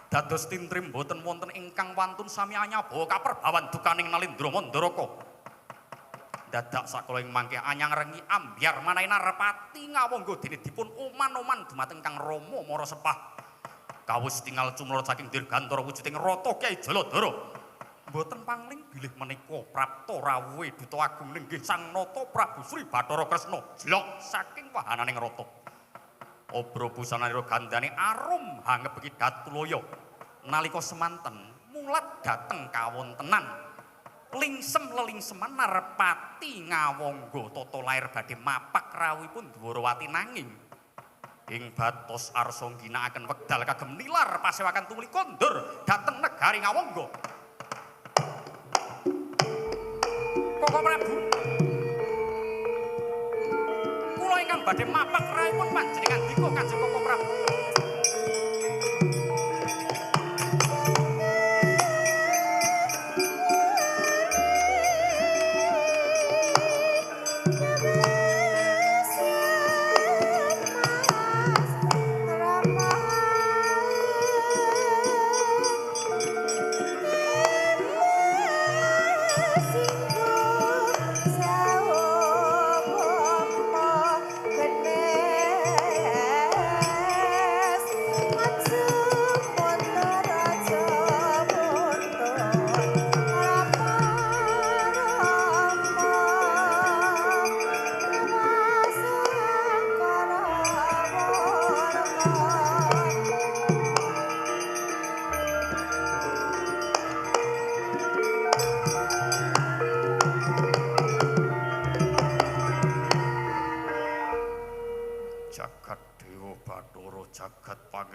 dados tintrim boten wonten ingkang wantun sami anyabawa kaperbawan dukaning Nalendra Mandaraka dadak sakala ing mangke anyang rengi ambyar manahe Narpati Ngawangga dene dipun oman-oman dumateng Kang Rama Marasepah kawus tinggal cumlor saking dirgantara wujuding rata Kyai Jaladara mboten pangling bilih menika prapta rawuhe Duta Agung ninggih Sang Nata Prabu Sri Bathara Kresna jlok saking wahananing rata obro busananira gandane arum hangebeki Datulaya nalika semanten mulat dhateng kawontenan lingsem lelingseman Narpati Ngawangga tata lair badhe mapak rawuhipun Dwarawati nanging ing batos arsa ngginakaken wekdal kagem nilar pasewakan tumuli kondur dhateng negari Ngawangga. Koko Prabu kula ingkang badhe mapak rawuhipun panjenengan dika Kanjeng Koko Prabu.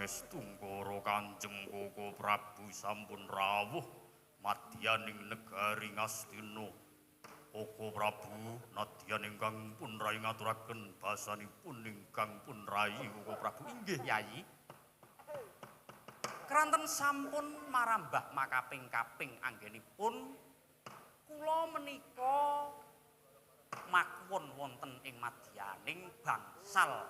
Tunggara Kanjeng Koko Prabu sampun rawuh madyaning negari Ngastina. Koko Prabu nadyan ingkang pun rai ngaturaken basanipun ingkang pun rai Koko Prabu inggih Yayi. Kranten sampun marambah makaping-kaping anggenipun kula menika makwon wonten ing madyaning bangsal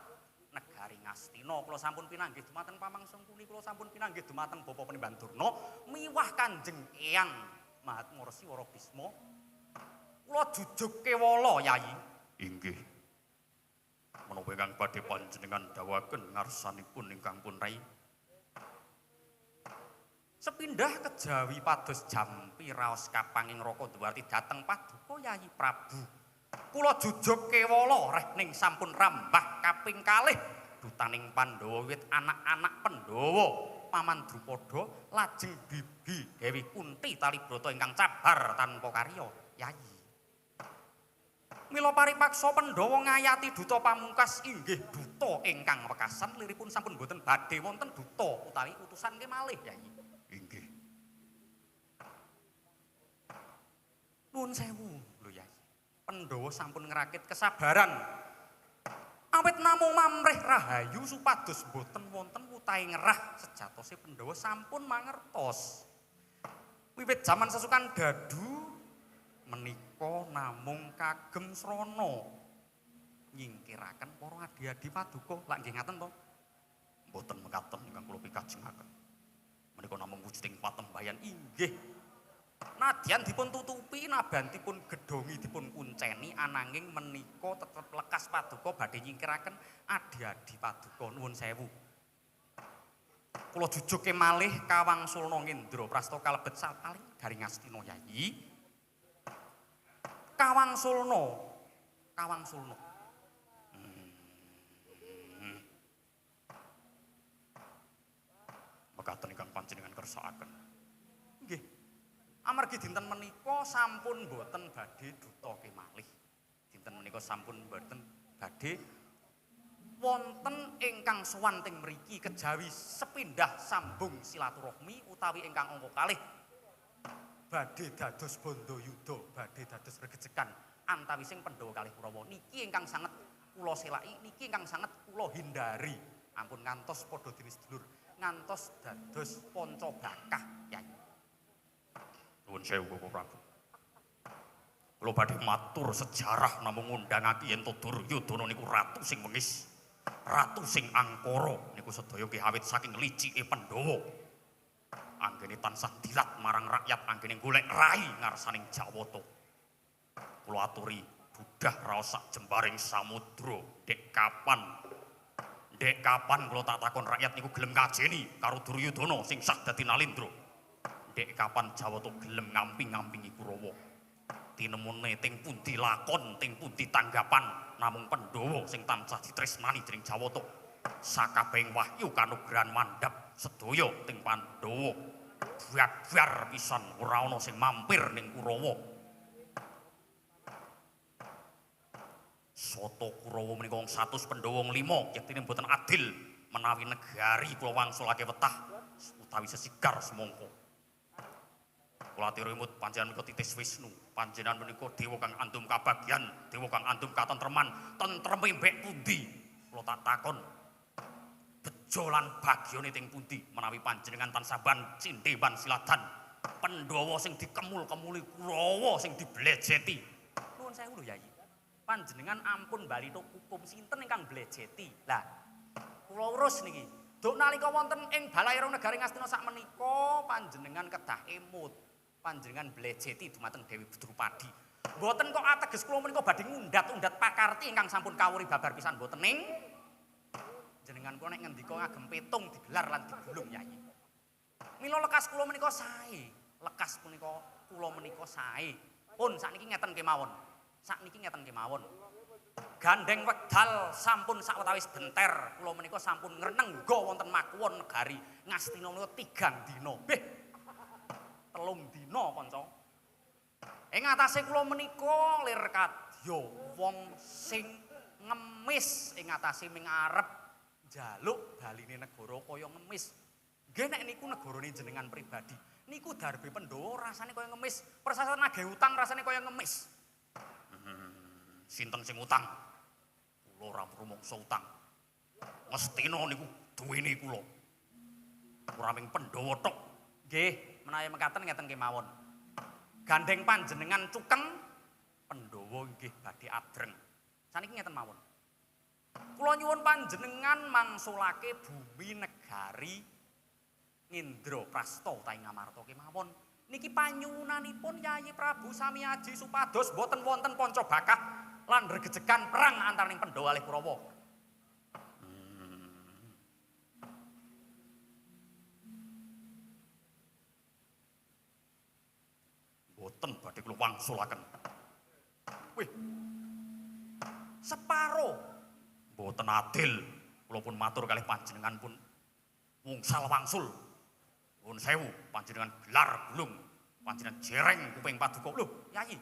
negari Ngastina kula sampun pinanggih dumateng pamangsung puni kula sampun pinanggih dumateng Bapa Penimbang Durna miwah Kanjeng Eyang Mahatmursi Wara Bisma kula jujug kewala Yayi inggih menapa ingkang badhe panjenengan dawuhaken ngarsanipun ingkang pun rai sepindah kejawi pados jampi raos kapanging Raka Duwarti dhateng paduka Yayi Prabu kula jujug kewala reh ning sampun rambah kaping kalih dutaning Pandhawa wiwit anak-anak Pandhawa Paman Drupada lajeng bibi Dewi Kunti Talibrata ingkang cabar tanpa karya Yayi mila paripaksa Pandhawa ngayati duta pamungkas inggih duta ingkang wekasan liripun sampun boten badhe wonten duta utawi utusan kemalih Yayi inggih nuwun sewu lho Yayi Pandhawa sampun ngrakit kesabaran awit namung mamrih rahayu supados boten wonten wutahe ngerah sejatose Pandhawa sampun mangertos wiwit jaman sesukan Dadu menika namung kagem srana nyingkiraken para adi-adi paduka lak nggih ngaten to mboten mekaten ingkang kula pikajengaken menika namung wujuding patembayan inggih nadyan dipun tutupi nabantipun gedhongi dipun kunceni ananging menika tetep lekas paduka badhe nyingkiraken adi-adi paduka nuwun sewu kula jujuke malih kawangsulna ngendra prasta kalebet sapaling garing Ngastina Yayi Kawangsulna mekaten ingkang panjenengan kersakaken nggih amargi dinten menika sampun boten badhe duta kemalih dinten menika sampun boten badhe wonten ingkang sowan teng mriki kejawi sepindah sambung silaturahmi utawi ingkang angka kalih badhe dados bandayuda badhe dados regejekan antawising Pandhawa kalih Kurawa niki ingkang sanget kula selaki niki ingkang sanget kula hindari ampun ngantos padha dene sedulur ngantos dados panca bakah Yayi nuwun sewu Bapak Prabu kula badhe matur sejarah namung ngundangake yen Duryudana niku ratu sing wengis ratu sing angkara niku sedaya nggih awit saking licike Pandhawa anggene tansah dilat marang rakyat anggene golek rai ngarsaning Jawata kula aturi budhah raos sak jembaring samudra dek kapan kula tak takon rakyat niku gelem kajeni karo Duryudana sing sah dadi nalindra dek kapan Jawata gelem ngamping-ngampingi Kurawa tinemune ting pundi lakon ting pundi tanggapan namung Pandhawa sing tansah ditresnani dening Jawata sakabehing wahyu kanugrahan mandhap sedaya ting Pandhawa buar pisan ora ana sing mampir ning Kurawa soto Kurawa menika wong 100 Pandhawa wong 5 yektine mboten adil menawi negari kula wangsulake wetah utawi sesigar semongko kula aturumut panjenengan menika titis Wisnu panjenengan menika dewa kang andum kabagyan dewa kang andum katentreman tentreme mbek pundi kula tak takon bejo lan bagyane ting pundi menawi panjenengan tansah cindewan siladan Pandhawa sing dikemul-kemuli Kurawa sing diblejeti nuwun sewu lho Yayi panjenengan ampun balita hukum sinten ingkang blejeti lah kula urus niki duk nalika wonten ing balairung negari Ngastina sakmenika panjenengan kedah emut panjenengan blejeti dumateng Dewi Drupadi mboten kok ateges kula menika badhe ngundat-undat pakarti ingkang sampun kawuri babar pisan mboten ning jenengan kula nek ngendika ngagem petung digelar lan digulung Yayi. Mila lekas kula menika sae. Lekas punika kula menika sae. Pun sakniki ngeten kemawon. Sakniki ngeten kemawon. Gandeng wekdal sampun sawetawis benter kula menika sampun ngrenengga wonten makuwon negari Ngastina menika 3 dina. Beh. 3 dina kanca. Ing atase kula menika lir kadya wong sing ngemis ing atase ming arep jaluk baline negara kaya ngemis. Nggih nek niku negarane jenengan pribadi, niku darbe Pandhawa rasane kaya ngemis, persasan nagih utang rasane kaya ngemis. Sinten sing utang? Kula ora rumangsa utang. Ngastina niku duwene kula. Ora ming Pandhawa tok. Nggih, menawi mekaten ngeten kemawon. Gandeng panjenengan cukeng Pandhawa nggih badhe adreng. Saniki ngeten mawon. Kula nyuwun panjenengan mangsulake bumi negari Ngendraprasta utawi Ngamarta kemawon. Niki panyuwunanipun Yayi Prabu sami aji supados boten wonten pancabakah lan regejegan perang antaraning Pandhawa kalih Kurawa. Boten badhe kula wangsulaken. Wih. Separo boten adil. Kula pun matur kalih panjenengan pun wungsal wangsul. Nuwun sewu panjenengan gelar gulung. Panjenengan jereng kuping paduka. Lho, Yayi.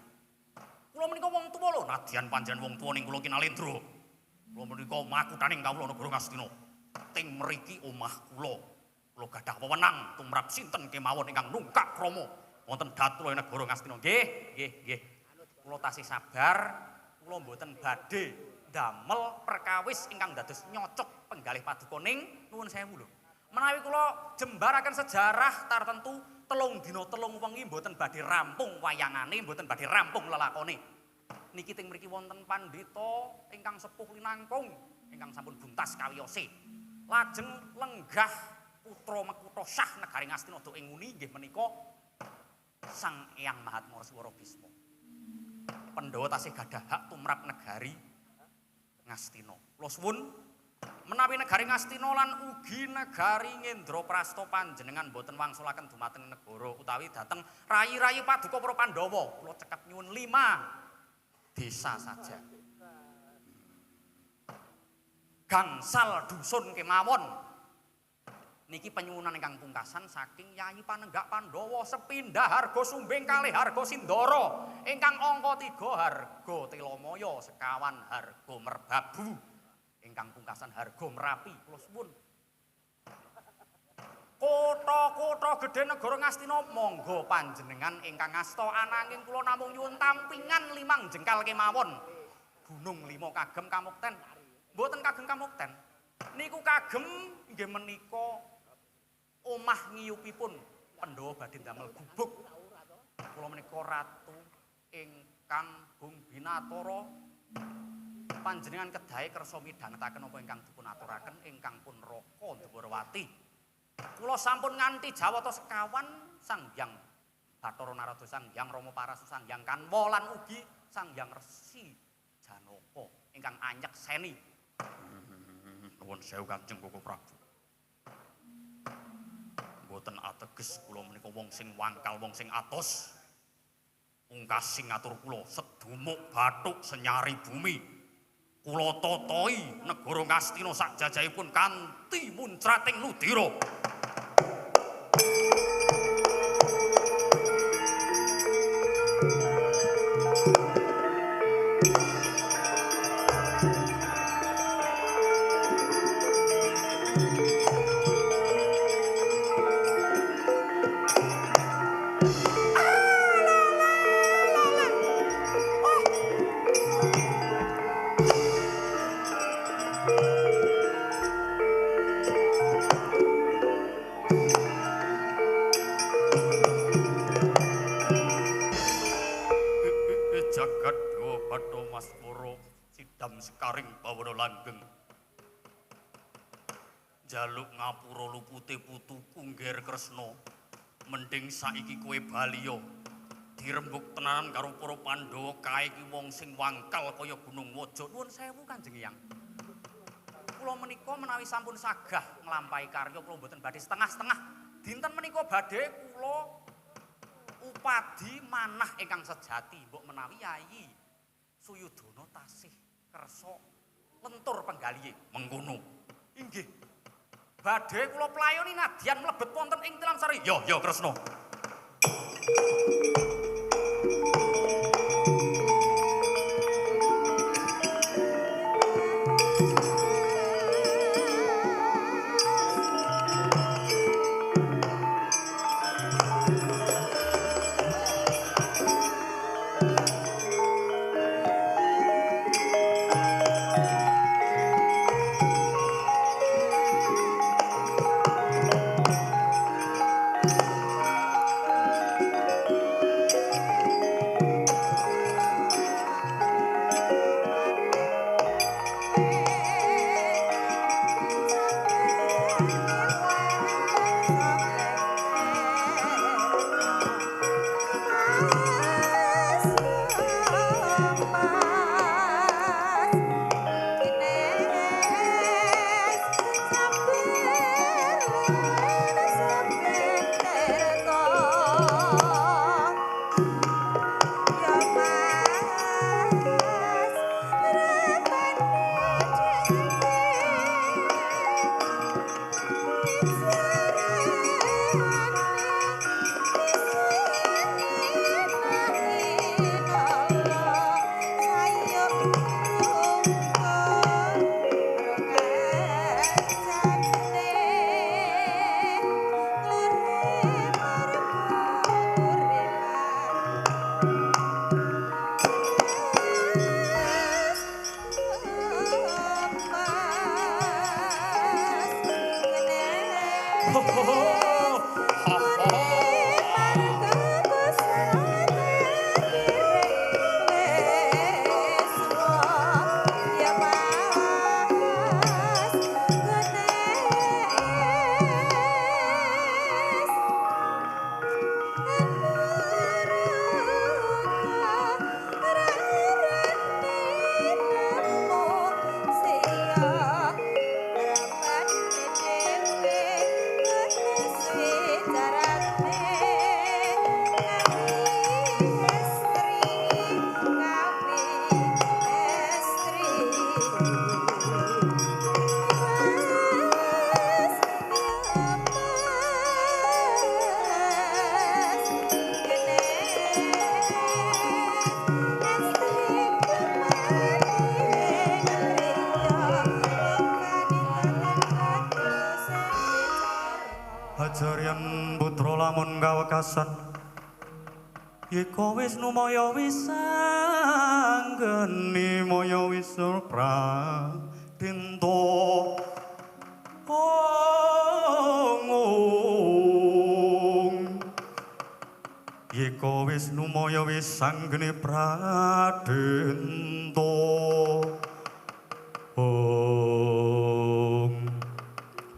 Kula menika wong tuwa lho, nadyan panjenengan wong tuwa ning kula Kinalendra. Kula menika makuthaning kawula negara Ngastina. Ting mriki omah kula. Kula gadah wewenang tumrap sinten kemawon ingkang nungkak krama wonten Datula negara Ngastina. Nggih. Kula tasih sabar, kula mboten badhe damel perkawis ingkang dados nyocok penggalih paduka ning nuwun sewu lho. Menawi kula jembaraken sejarah tartentu 3 dina 3 wengi mboten badhe rampung wayangane, mboten badhe rampung lelakone. Niki teng mriki wonten pandhita ingkang sepuh linangkung ingkang sampun buntas kawiyose. Lajeng lenggah putra Mekutha Syah negari Ngastina do ing nguni nggih menika Sang Hyang Mahatmara Swara Bisma. Pandhawa tasih gadah hak tumrap negari Ngastina. Kula suwun menawi negari Ngastina lan ugi negari Ngendraprasta panjenengan boten wangsulaken dumateng negara utawi dhateng rayi-rayi paduka para Pandhawa, kula cekap nyuwun 5 desa saja. Gangsal dusun kemawon. Niki penyuwunan ingkang pungkasan saking Yayi Panenggak Pandhawa sepindhah harga sumbing kalih harga Sindara ingkang angka 3 harga Telamaya sekawan harga Merbabu ingkang pungkasan harga Merapi. Kula suwun kota-kota gedhe negara Ngastina monggo panjenengan ingkang ngasta ananging kula namung nyuwun tampingan 5 jengkal kemawon. Gunung 5 kagem kamukten. Mboten kagem kamukten. Niku kagem nggih menika omah ngiyupipun Pandhawa badhe damel gubuk. Kula menika ratu ingkang Bung Binatara panjenengan kedahe kersa midhangetaken apa ingkang dipun aturaken ingkang pun Raka Dwarawati. Kula sampun nganti jawata sekawan Sang Hyang Bathara Narada, Sang Hyang Rama Parasu, Sang Hyang Kanwa lan ugi Sang Hyang Resi Janaka ingkang anyekseni. Nuwun sewu Kanjeng Koko Prabu. Mboten ateges kula menika wong sing wangkal, wong sing atos. Pungkasing ngatur kula sedumuk bathuk senyari bumi. Kula totohi negara Ngastina sak jajahipun kanthi muncrating ludira. Sekaring bawana langgeng jaluk ngapura lupute putuku ngger Kresna mending saiki kowe baliya dirembuk tenanan karo para Pandhawa kae iki wong sing wangkal kaya Gunung Waja. Nuwun sewu Kanjeng Hyang. Kula menika menawi sampun sagah nglampahi karya kula mboten badhe setengah-setengah. Dinten menika badhe kula upadi manah ingkang sejati mbok menawi Yayi Suyudana tasih kersa lentur penggalihe mengkono. Inggih. Badhe kula playoni nadyan mlebet wonten ing tilam sari. Ya Kresna. wekasan Iko Wisnu Maya Wisanggeni Maya Wisnu Pradinta Ong Iko Wisnu Maya Wisanggeni Pradinta Ong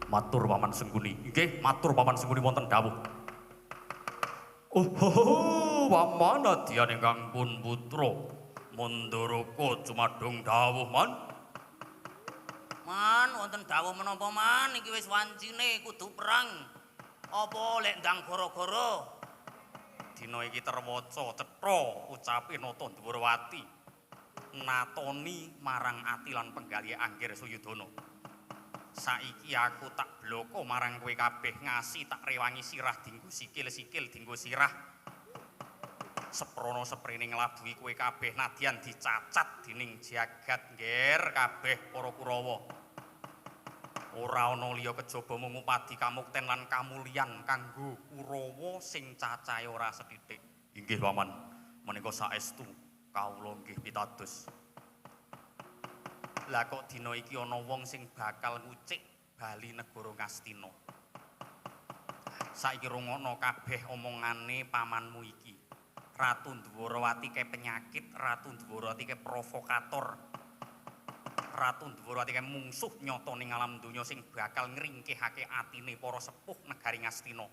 Matur Paman Sengguni. Nggih, matur Paman Sengguni wonten dawuh. Oh, Paman adyan ingkang pun putra. Munduraka cumadung dawuh, Man. Man, wonten dawuh menapa, Man? Iki wis wancine kudu perang. Apa lek ndang gara-gara? Dina iki terwaca cetha ucape Nata Dwarawati. Natoni marang ati lan penggalih Anggir Suyudana. Saiki aku tak bloko marang kowe kabeh ngasi tak rewangi sirah dinggo sikil-sikil dinggo sirah seprono seprene nglabuhi kowe kabeh nadyan dicacat dening jagat ngger kabeh para Kurawa ora ana liya kejaba mung upadi kamukten lan kamulyan kanggo Kurawa sing cacahe ora sethithik inggih paman menika saestu kawula nggih pitados. Lah kok dina iki ana wong sing bakal ngucik bali negara Ngastina. Saiki rungokno kabeh omongane pamanmu iki. Ratu Dwarawati ke penyakit, Ratu Dwarawati ke provokator. Ratu Dwarawati ke mungsuh nyata ning alam donya sing bakal ngringkihake atine para sepuh negari Ngastina.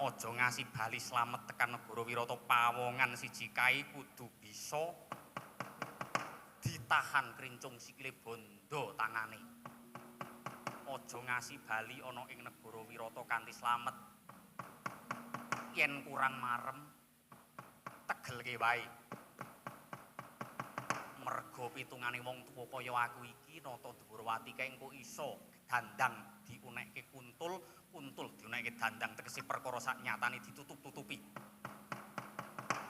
Aja ngasih bali slamet tekan negara Wirata Pawongan siji kae kudu bisa ditahan krincung sikile bondo tangane. Aja ngasih bali ana ing negara Wirata kanthi slamet. Yen kurang marem tegelke wae. Merga pitungane wong tuwa kaya aku iki Nata Dwarawati kae engko iso dandang diunekke kuntul, kuntul diunekke dandang tegese perkara sak nyatane ditutup-tutupi.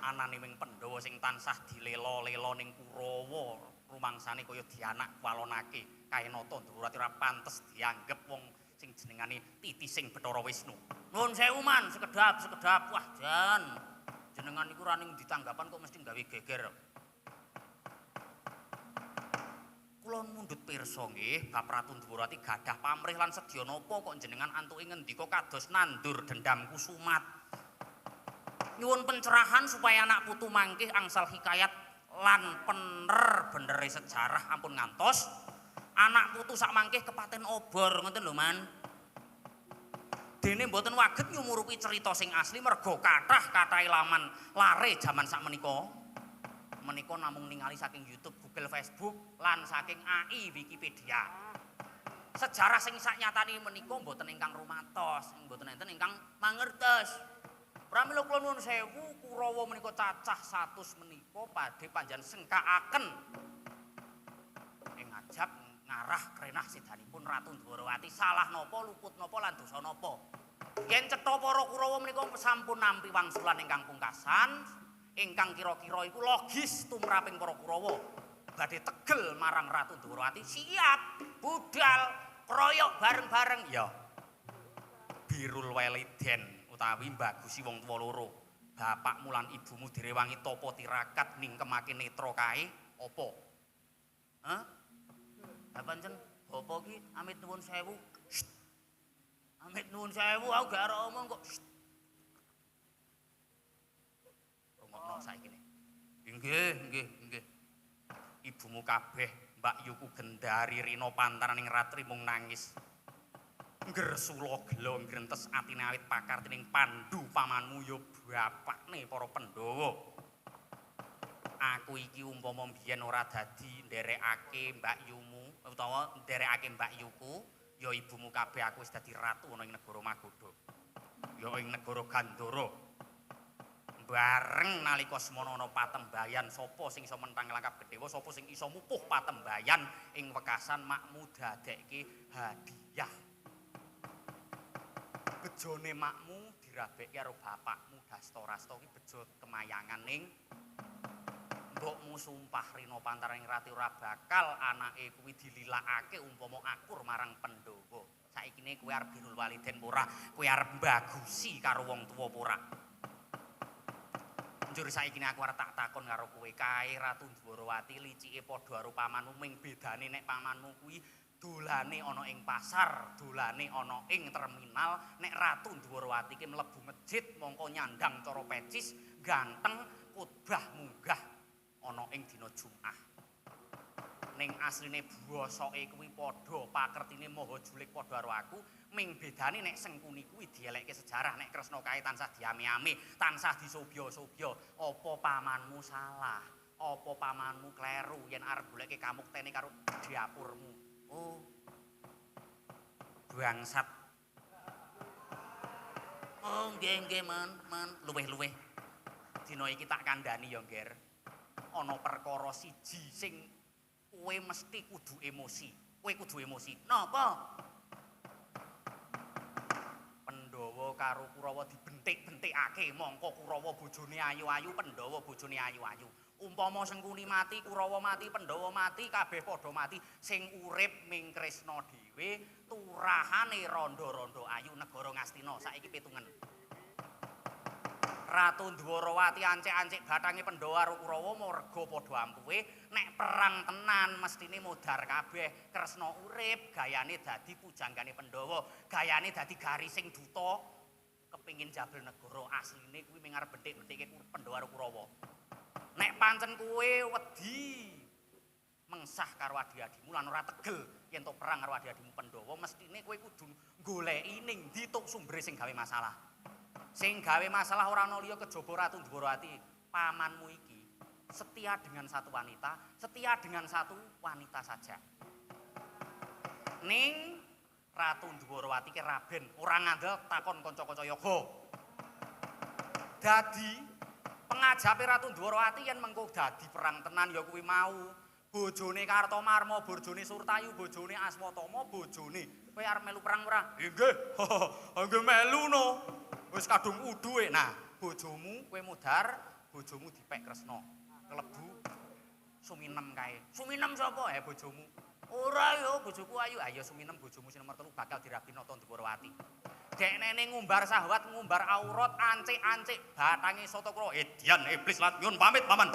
Anane wing Pandhawa sing tansah dilela-lela ning Kurawa rumangsane kaya dianak walonake kae Nata Dwarawati ora pantes dianggep wong sing jenengane titising Bathara Wisnu. Nuwun sewu, Man, sekedap. Wah, jan. Jenengan niku ra ning ditanggapan kok mesti gawe geger. Kula mundhut pirsa nggih bab Ratu Dwarawati gadah pamrih lan sedya napa kok jenengan antuke ngendika kados nandur dendam kusumat. Nyuwun pencerahan supaya anak putu mangkih angsal hikayat lan bener-benere sejarah ampun ngantos anak putu sak mangkih kepaten obor ngoten lho Man. Dene mboten waget nyumurupi cerita sing asli merga kathah laman lare jaman sakmenika. Menika namung ningali saking YouTube, Google, Facebook lan saking AI Wikipedia. Sejarah sing saknyatane menika mboten ingkang rumatos, mboten enten ingkang mangertos. Pramila kula nuwun sewu Kurawa menika cacah 100 menika padhe panjenengan sengkakaken ing ngajab ngarah krenah sedanipun Ratu Dwarawati salah napa luput napa lan dosa napa. Yen cetha para Kurawa menika sampun nampi wangsulan ingkang pungkasan ingkang kira-kira iku logis tumraping para Kurawa badhe tegel marang Ratu Dwarawati siap budal kroyok bareng-bareng ya. Birul Waliden utawi mbagusi wong tuwa loro. Bapakmu lan ibumu direwangi tapa tirakat ningkemake netra kae apa? Hah? Lah pancen bapa ki amit nuwun sewu. Amit nuwun sewu aku gak arep omong kok. Rungokno saiki ne. Nggih. Ibumu kabeh Mbak Yuku Gendari Rina Pantaraning Ratri mung nangis. Ngresula gelo ngrentes atine awit pakartining Pandhu pamanmu ya bapakne para Pandhawa. Aku iki umpama biyen ora dadi nderekake Mbak Yumu utawa nderekake Mbak Yuku, ya ibumu kabeh aku wis dadi ratu ana ing negara Magoda. Ya ing negara Gandhara. Bareng nalika semana ana patembayan sapa sing iso mentang langkap gedhewa, sapa sing iso mupuh patembayan ing wekasan makmu dadekke hadiah. Bejone makmu dirabekke karo bapakmu Dastarasta ki bejo kemayangan ning mbokmu sumpah Rina Pantaraning Rati ora bakal anake kuwi dililakake umpama akur marang Pandhawa. saikine kowe arep birrul walidain ora, kowe arep mbagusi karo wong tuwa ora. Njur saikine aku arep tak takon karo kowe kae Ratu Dwarawati licike padha karo pamanmu ming bedane nek pamanmu kuwi dolane ana ing pasar, dolane ana ing terminal, nek Ratu Dwarawati ki mlebu masjid mongko nyandang cara pecis, ganteng, khotbah munggah ana ing dina Jumat. Ning asline bosoke kuwi padha, pakertine maha julik padha karo aku, ming bedane nek Sengkuni kuwi dielekke sejarah, nek Kresna kae tansah diame-ame, tansah disobya-sobya. Apa pamanmu salah? Apa pamanmu kleru yen arep goleke kamuktene karo dapurmu? Oh, bangsat. Oh, nggih men, luweh-luweh. Dina iki tak kandhani ya, Nger. Ana perkara siji sing kowe mesti kudu emosi. Kowe kudu emosi. Napa? Pandhawa karo Kurawa dibentik-bentikake, mongko Kurawa bojone ayu-ayu, Pandhawa bojone ayu-ayu. Umpama Sengkuni mati, Kurawa mati, Pandhawa mati, kabeh padha mati. Sing urip ming Kresna dhewe, turahane randha-randha ayu negara Ngastina. Saiki pitungen. Ratu Dwarawati ancik-ancik bathange Pandhawa karo Kurawa merga padha ampuhe. Nek perang tenan mestine modar kabeh. Kresna urip, gayane dadi pujanggane Pandhawa, gayane dadi garising duta. Kepingin jabel negara asline kuwi ming arep bentik-bentike Pandhawa karo Kurawa. Nek pancen kowe wedi mengsah karo adi-adimu lan ora tegel yen tok perang karo adi-adimu Pandhawa, mestine kowe kudu goleki ning ndi tok sumbere sing gawe masalah. Sing gawe masalah ora ana liya kejaba Ratu Dwarawati, pamanmu iki setia dengan satu wanita, setia dengan satu wanita saja. Ning Ratu Dwarawati ki raben, ora ngandel takon kanca-kanca yoga. Dadi pengajape Ratu Dwarawati yen mengko dadi perang tenan ya kuwi mau. Bojone Kartomarma, bojone Surtayu, bojone Aswatama, bojone. Kowe arep melu perang ora? Nggih. Nggih melu no. Wis kadung uduhe. Nah, bojomu kowe mudhar, bojomu dipek Kresna. Klebu Suminem kae. Suminem sapa? Bojomu. Ora yo, bojoku ayu. Ah ya Suminem bojomu sing nomor 3 bakal dirabi Nata Dwarawati. Deknene ngumbar syahwat, ngumbar aurat, ancik-ancik bathange Satakura. Edian iblis lan nyun pamit, Paman.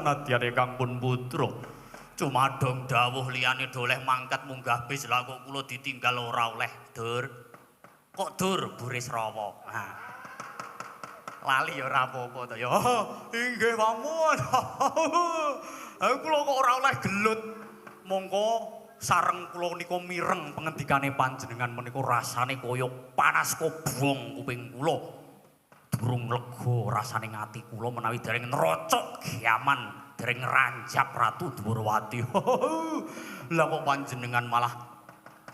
Nadyane Kang Pun Putra cumadong dawuh liyane doleh mangkat munggah bis lha kok kula ditinggal ora oleh Dur. Kok Dur buris rawa. Nah. Lali ya ora apa-apa to ya. Inggih pamun. Kula kok ora oleh gelut. Mongko sareng kula nika mireng pengendikane panjenengan menika rasane kaya panas kobong kuping kula. Durung lega rasane ngati kula menawi dereng nrocok giaman dereng ranjap Ratu Dwarawati. Lah kok panjenengan malah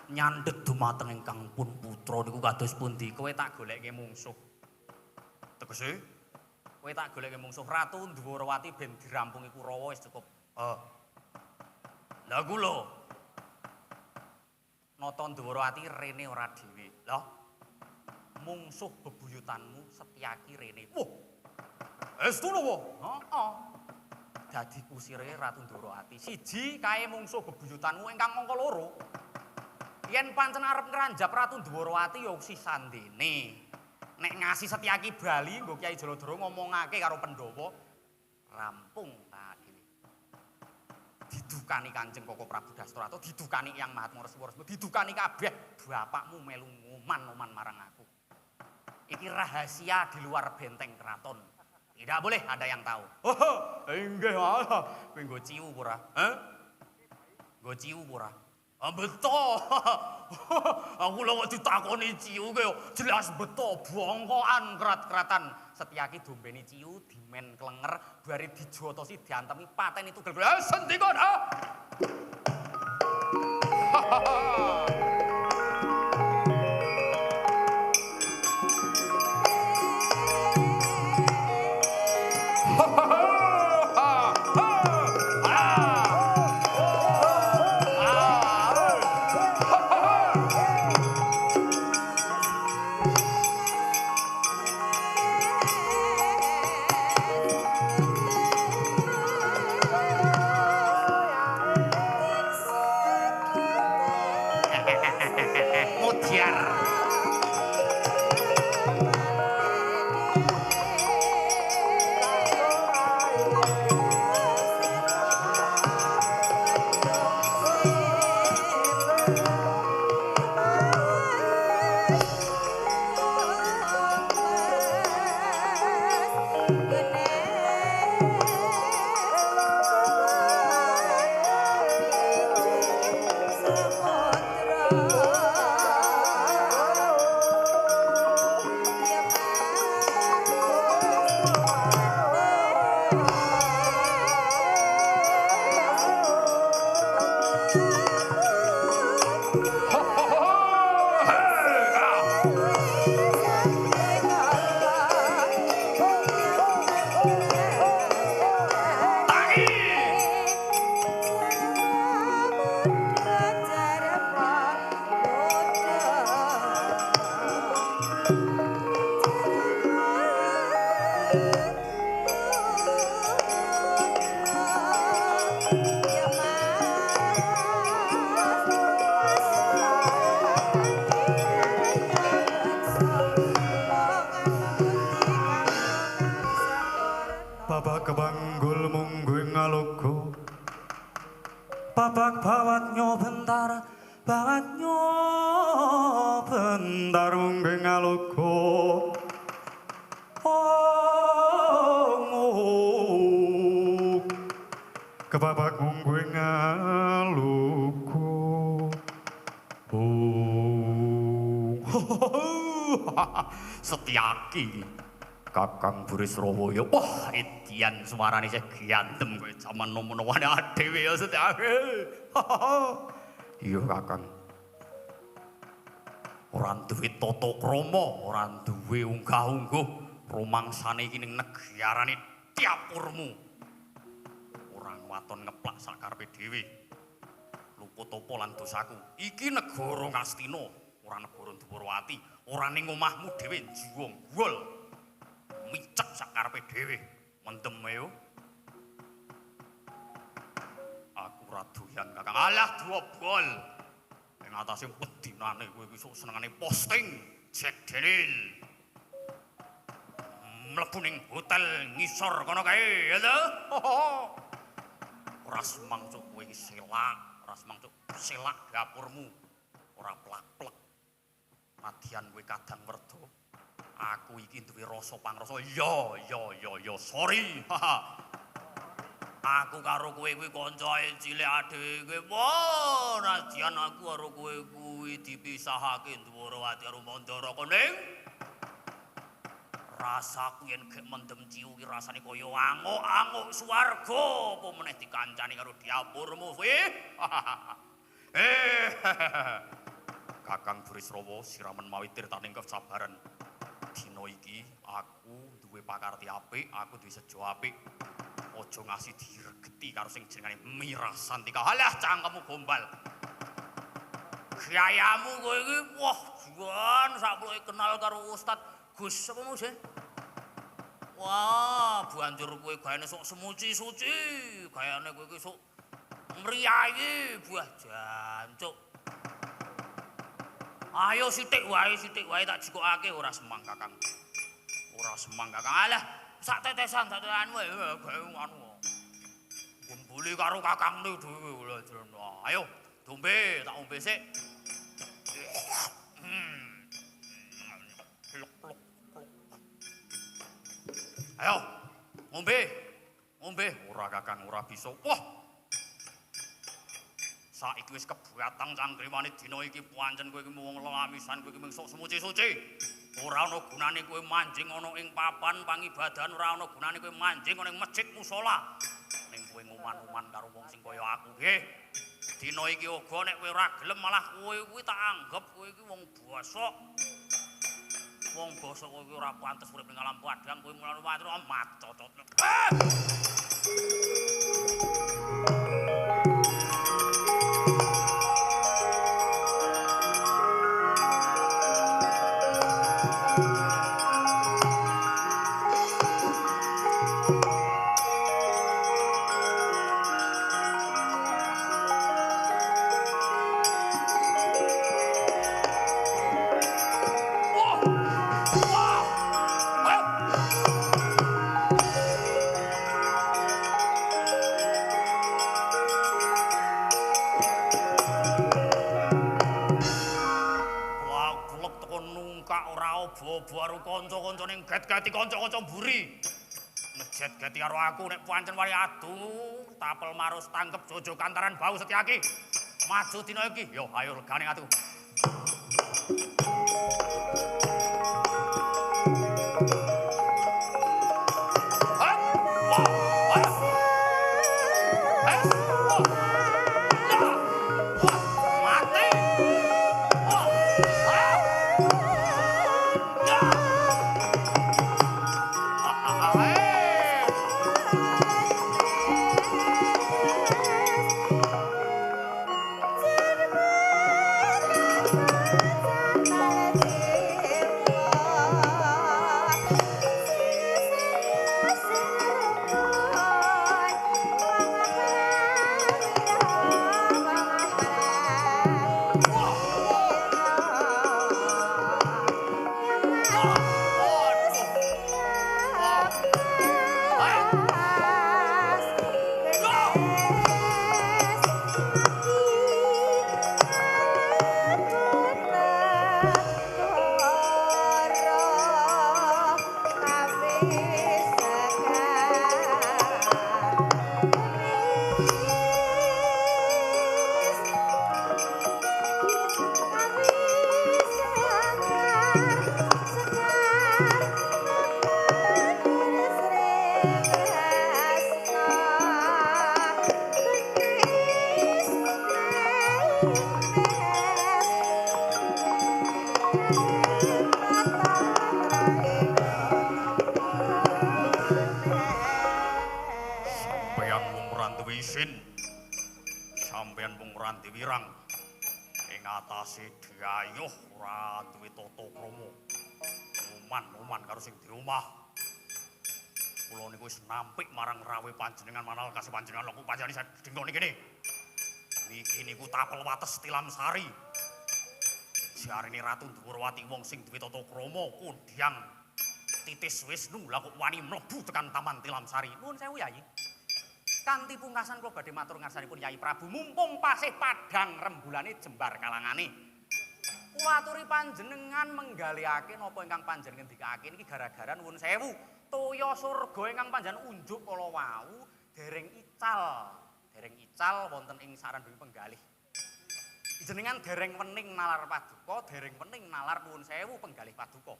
nyandhet dumateng ingkang Pun Putra niku kados pundi? Kowe tak goleke mungsuh. Tegese kowe tak goleke mungsuh Ratu Dwarawati ben dirampungi Kurawa wis cukup. Lah kula Nata Dwarawati rene ora dhewe. Lah mungsuh bebuyutanmu Setyaki rene. Wah. Estu lho. Heeh. Dadi kusire Ratu Dwarawati. Siji kae mungsuh bebuyutanmu ingkang mangka loro. Yen pancen arep ngranjap Ratu Dwarawati ya sisandene. Nek ngasih Setyaki bali nggo Kyai Jaladara ngomongake karo Pandhawa rampung ta kene. didukani Kanjeng Koko Prabu Dasturata, didukani Yang Mahatma Resmi, didukani kabeh bapakmu melu ngoman-oman marang aku. Iki rahasia di luar benteng keraton. Tidak boleh ada yang tahu. Oh, enggak malah. Kowe nggo ciu ora? Hah? Nggo ciu ora? Ah beto. Aku lho kok ditakoni ciu kowe jelas beto bongkokan kerat-keratan. Setyaki dombeni ciu dimen klenger bari dijotosi diantemi paten itu gel. Sendika dah. Babak kebanggul mungguing ngaluku babak bawatnya bentar mungguing ngaluku kebabak mungguing ngaluku Setyaki Kakang Burisrawa. Wah, edian suarane sih giantem kowe jaman nomo-nomoane dhewe ya Setyaki. Iya Kakang. Ora duwe tata krama, ora duwe unggah-ungguh rumangsane iki ning negarane Tyapurmu. Ora waton ngeplak sakarepe dhewe. Luput apa lan dosaku. Iki negara Ngastina, ora negara Dwarawati, ora ning omahmu dhewe juwung gol. Micek sakarepe dhewe mendem yo. Aku ora doyan Kakang. Alah duobol. Ing atase wedinane kowe iki sok senengane posting Jack Daniel. Mlebu ning hotel ngisor kono kae ya to. Ora semang cuk kowe iki selak, ora semang cuk selak dapurmu. Ora plak-plek. Nadyan kowe kadang werda. Aku iki duwe rasa pangrasa. Ya, sorry. Aku karo kowe kuwi kancae cilik adeke. Wah, nadyan aku karo kowe kuwi dipisahake Dwarawati karo Mandara Kuning. Rasaku yen gek mendem ciu ki rasane kaya anguk-anguk swarga apa meneh dikancani karo Tyapurmu. Kakang Burisrawa siramen mawi tirtaning kesabaran. Dina iki aku duwe pakarti apik, aku duwe sejo apik. Aja ngasih diregeti karo sing jenengane Mirah Santika. Halah cangkemmu gombal. Gayamu kowe iki wah juan sakloke kenal karo Ustad Gus apa mau sih? Wah, banjur kowe gaene sok semuci-suci, gayane kowe iki sok mriyayi buah jancuk. Ayo sithik wae tak jikokake ora semang Kakang. Ora semang Kakang. Alah, sak tetesan wae gawe anu. Beli karo kakangmu dhewe lho Jrono. Ayo, dombe tak ombe sik. Ayo, ngombe. Ngombe ora Kakang ora bisa. Wah. Saiki wis kebatang cangkrimane dina iki pancen kowe iki wong lamisan kowe iki mung sok semuci-suci. Ora ana gunane kowe manjing ana ing papan pangibadan, ora ana gunane kowe manjing ana ing masjid musala. Ning kowe nguman-uman karo wong sing kaya aku nggih. Dina iki uga nek kowe ora gelem malah kowe kuwi tak anggap kowe iki wong bosok. Wong bosok kowe iki ora pantes urip ning alam padang, kowe mulane matur amat cocot. Baru kanca-kancane get-geti kanca-kanca mburi. Ngejet-geti karo aku nek pancen wali adu, tapel marus tangkep jojo kantaran bau Setyaki. Maju dina iki, yo ayo regane atu. Sampeyan mung ranti wirang ing atase diayuh ora duwe tata krama. Uman-uman karo sing di omah. Kula niku wis nampik marang rawuh panjenengan manal kasih panjenengan lho panjenengan dingkone kene. Niki niku tapel wates Tilam Sari. Jarine Ratu Dwarawati wong sing duwe tata krama kondhang titis Wisnu lha kok wani mlebu tekan Taman Tilam Sari. Nuwun sewu Yayi. Kanthi pungkasan kula badhe matur ngarsanipun Yai Prabu mumpung pasih padhang rembulane jembar kalangane. Kula aturi panjenengan menggalihake napa ingkang panjenengan ngendikake niki gara-gara nuwun sewu toya surga ingkang panjenengan unjuk kala wau dereng ical wonten ing sarandhing penggalih. Jenengan dereng wening nalar paduka, dereng wening nalar nuwun sewu penggalih paduka.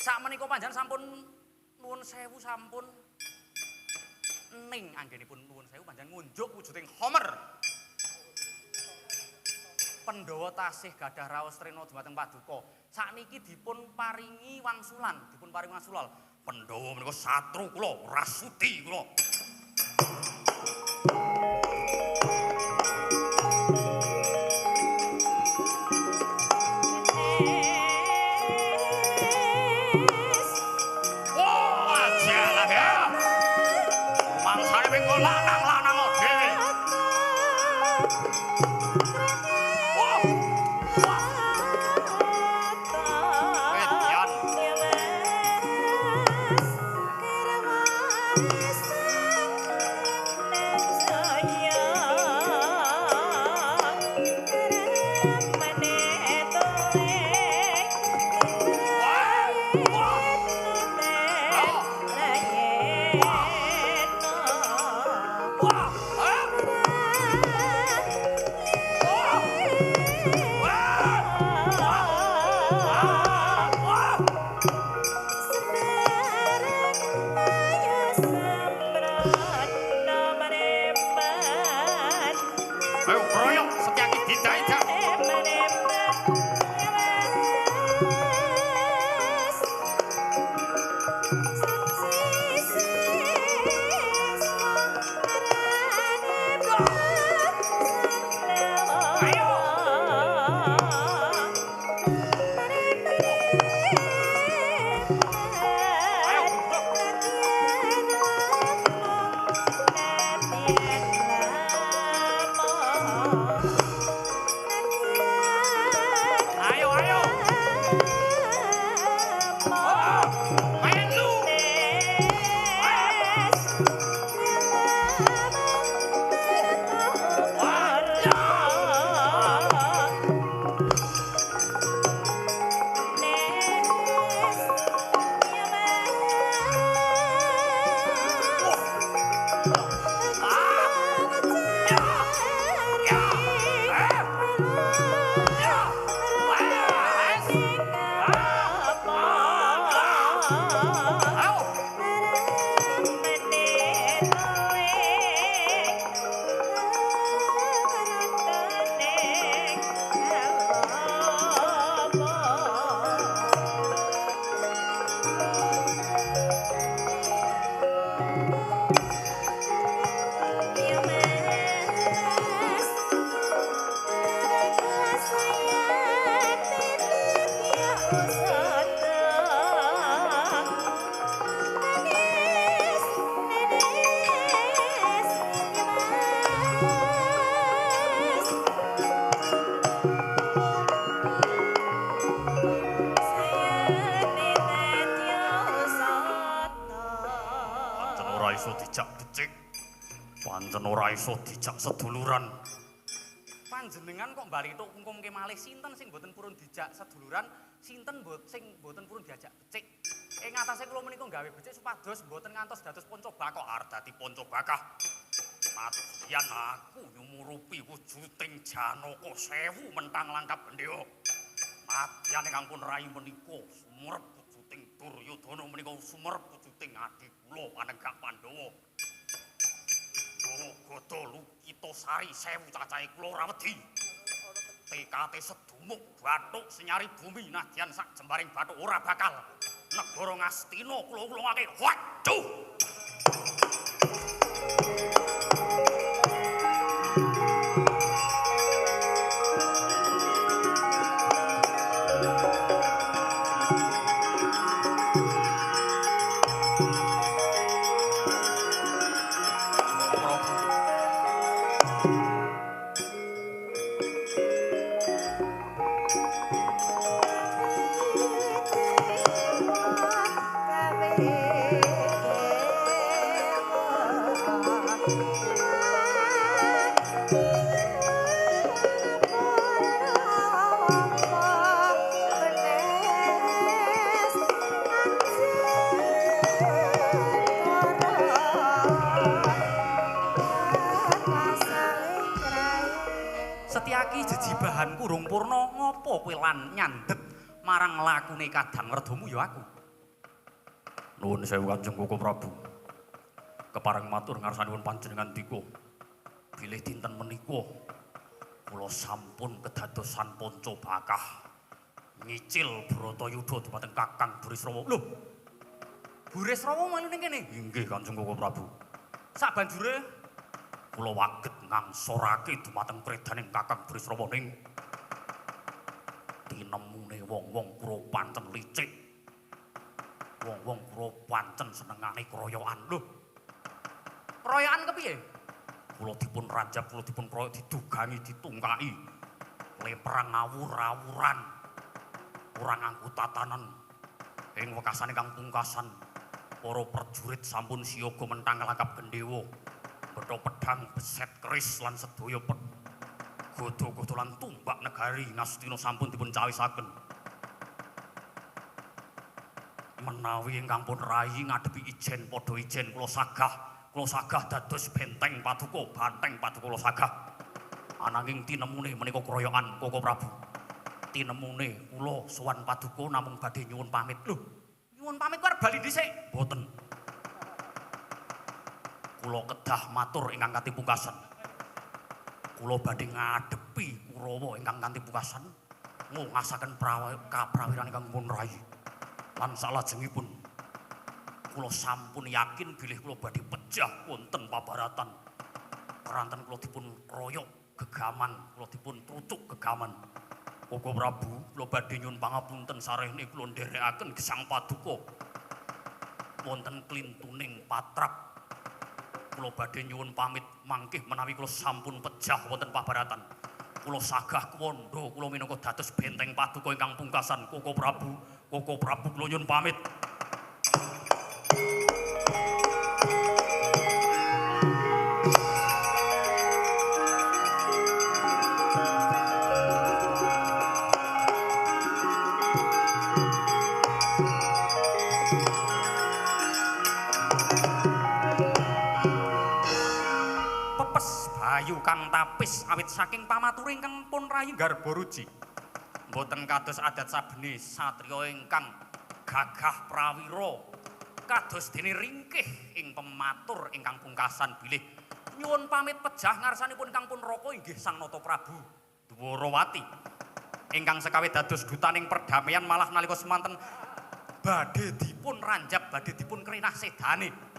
Sakmenika panjenengan sampun nuwun sewu sampun ning anggenipun nuwun sewu panjenengan ngunjuk wujuding Homer. Pandhawa tasih gadah raos trena dhumateng paduka. Sakniki dipun paringi wangsulan. Pandhawa menika satru kula, rasuti kula. Lanang-lanang dhewe. Wedian. iso dijak becik. Pancen ora iso dijak seduluran. Panjenengan kok bali tok ngumumke malih sinten sing mboten purun dijak seduluran, sinten sing mboten purun diajak becik. Ing atase kula menika gawe becik supados mboten ngantos dados panca bakok arep dadi panca bakah. Madyan aku nyumurupi wujuding Janaka 1000 mentang langkap gendhewa. Madyan ingkang pun rai menika sumerep wujuding Duryudana menika sumerep wujuding adi kula Panenggak Pandhawa. Goto Lukita Sari 1000 cacahe kula ora wedi. TKT sedumuk bathuk senyari bumi nadyan sak jembaring bathuk ora bakal negara Ngastina kula ulungake. Waduh. Setyaki jejibahan kurung purna ngopo kowe lan nyandet marang lakune Kadang Werdamu ya aku. Nuwun sewu Kanjeng Koko Prabu. Kepareng matur ngarsanipun panjenengan dika. Bilih dinten menika kula sampun kedadosan panca bakah. Nyicil Bratayuda dumateng Kakang Burisrawa. Lho. Burisrawa melu ning kene. Inggih Kanjeng Koko Prabu. Sabanjure Kula waget ngangsorake dumateng predaning Kakang Burisrawa ning tinemune wong-wong kura pancen licik. Wong-wong kura pancen senengane kroyokan. Lho. Kroyokan kepiye? Kula dipun ranjap, kula dipun kroyok didugangi, ditungkai. Leperang ngawur-awuran. Ora nganggo tatanan. Ing wekasan ingkang pungkasan, para prajurit sampun siaga mentang langkap gendhewa. Betha pedhang, beset keris lan sedaya godo-godo lan tumbak negari Ngastina sampun dipun cawisaken. Menawi ingkang pun rayi ngadepi ijen padha ijen kula sagah dados benteng paduka, banteng paduka kula sagah. Ananging tinemune menika kroyokan Koko Prabu. Tinemune kula sowan paduka namung badhe nyuwun pamit. Lho, Nyuwun pamit kok arep bali dhisik. mboten. Kula kedah matur ingkang kanthi pungkasan. Kula badhe ngadepi Kurawa ingkang kanthi pungkasan ngungasaken prawiran ingkang pun rayi. Lan salajengipun kula sampun yakin bilih kula badhe pejah wonten pabaratan. Keranten kula dipun royok gegaman, kula dipun trucuk gegaman. Koko Prabu, kula badhe nyuwun pangapunten sarehne kula nderekaken gesang paduka wonten klintuning patrap. Kula badhe nyuwun pamit mangkih menawi kula sampun pejah wonten pabaratan. Kula sagah kwandha kula minangka dados benteng paduka ingkang pungkasan Koko Prabu kula nyuwun pamit. Bayu kang tapis awit saking pamature ingkang pun rayi garba ruji. Mboten kados adat sabene satriya ingkang gagah prawira kados dene ringkih ing pematur ingkang pungkasan bilih nyuwun pamit pejah ngarsanipun ingkang pun raka inggih Sang Nata Prabu Dwarawati ingkang sekawe dados dutaning perdamaian malah nalika semanten badhe dipun ranjap badhe dipun krenah sedane.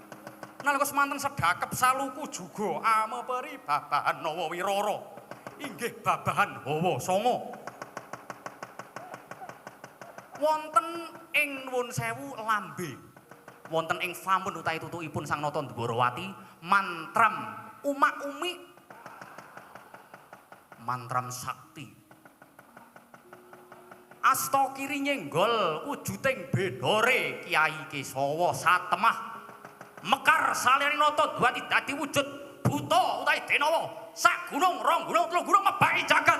Nalika semanten sedakep saluku juga ameperi babahan Nawa Wirara inggih babahan Hawa Sanga wonten ing Nuwun Sewu lambe wonten ing famun utawi tutukipun Sang Nata Dwarawati mantram umak-umi mantram sakti asta kiri nyenggol wujuding bedhore Kyai Kesawa Satemah Mekar Salyanata duati dadi wujud buta utawi denawa. Sak gunung, rong gunung, telu gunung mebaki jagat.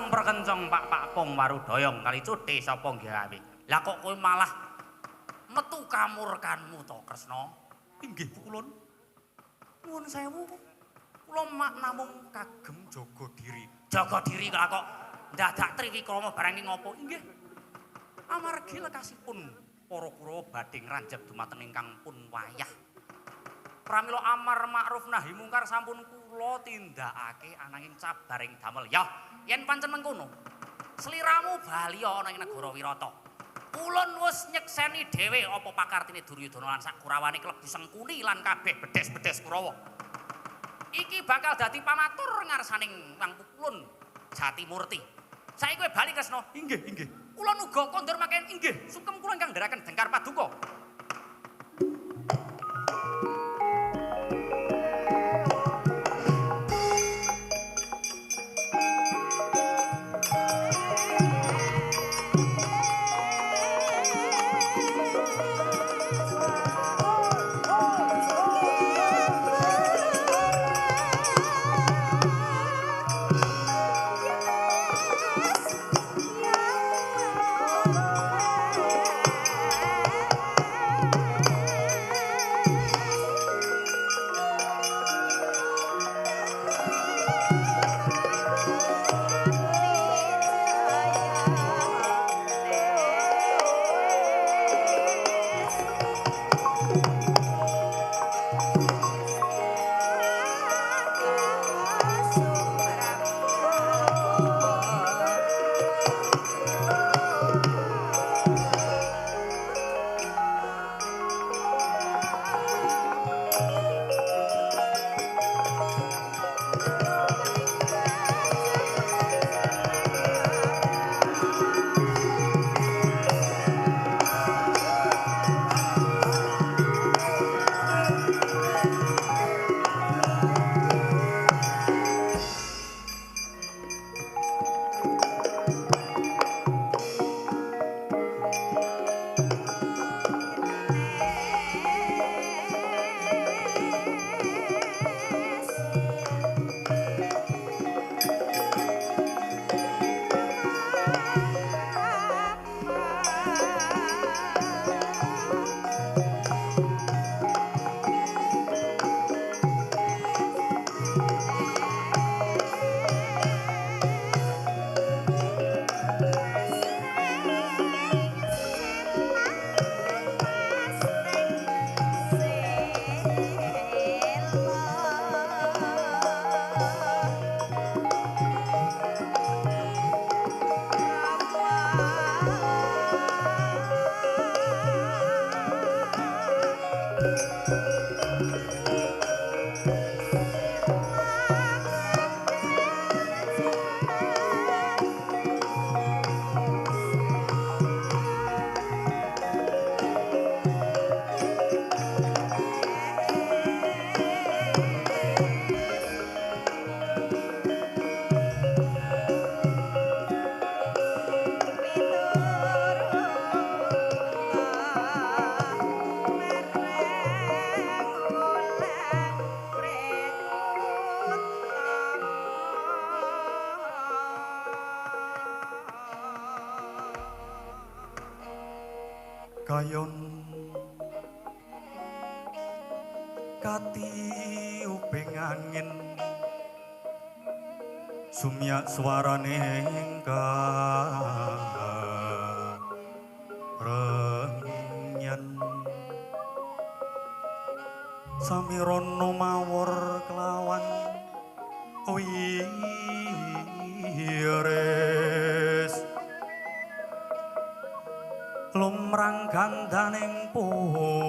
Perkencong Pak Pong Warudoyong kali cuti sapa gawe. Lah kok kowe malah metu kamurkanmu to Kresna? Inggih Pukulun. Nuwun sewu. Kula mak namung kagem jaga diri. Jaga diri kok ndadak triwikrama barang iki ngopo? Inggih. Amargi lekasipun para Kurawa badhe ngranjab dumateng ingkang pun wayah. Pramila amar ma'ruf nahi mungkar sampun kula tindakake ananging cabaring damel. Ya, yen pancen mengkono, sliramu bali ana ing negara Wirata. Ulun wis nyekseni dhewe apa pakartine Duryudana lan sak Kurawane klebu Sengkuni lan kabeh bedes-bedes Kurawa. Iki bakal dadi pamatur ngarsaning Wang Pukulun Jatimurti. Saiki kowe bali Kresna. Inggih, inggih. Kula uga kondur makaten inggih. Sugeng kula ingkang ndherekaken Dengkar Paduka. kayon kati uping angin sumyak swarane renyan samirono mawur kelawan wires lumrang gandaning puspita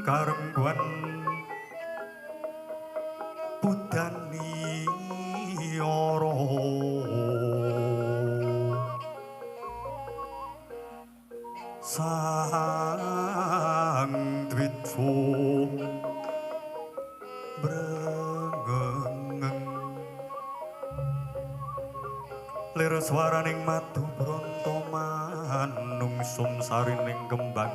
karengguan budani ora sang dwitso brengeng lir swaraning madu bronto manungsum sarining kembang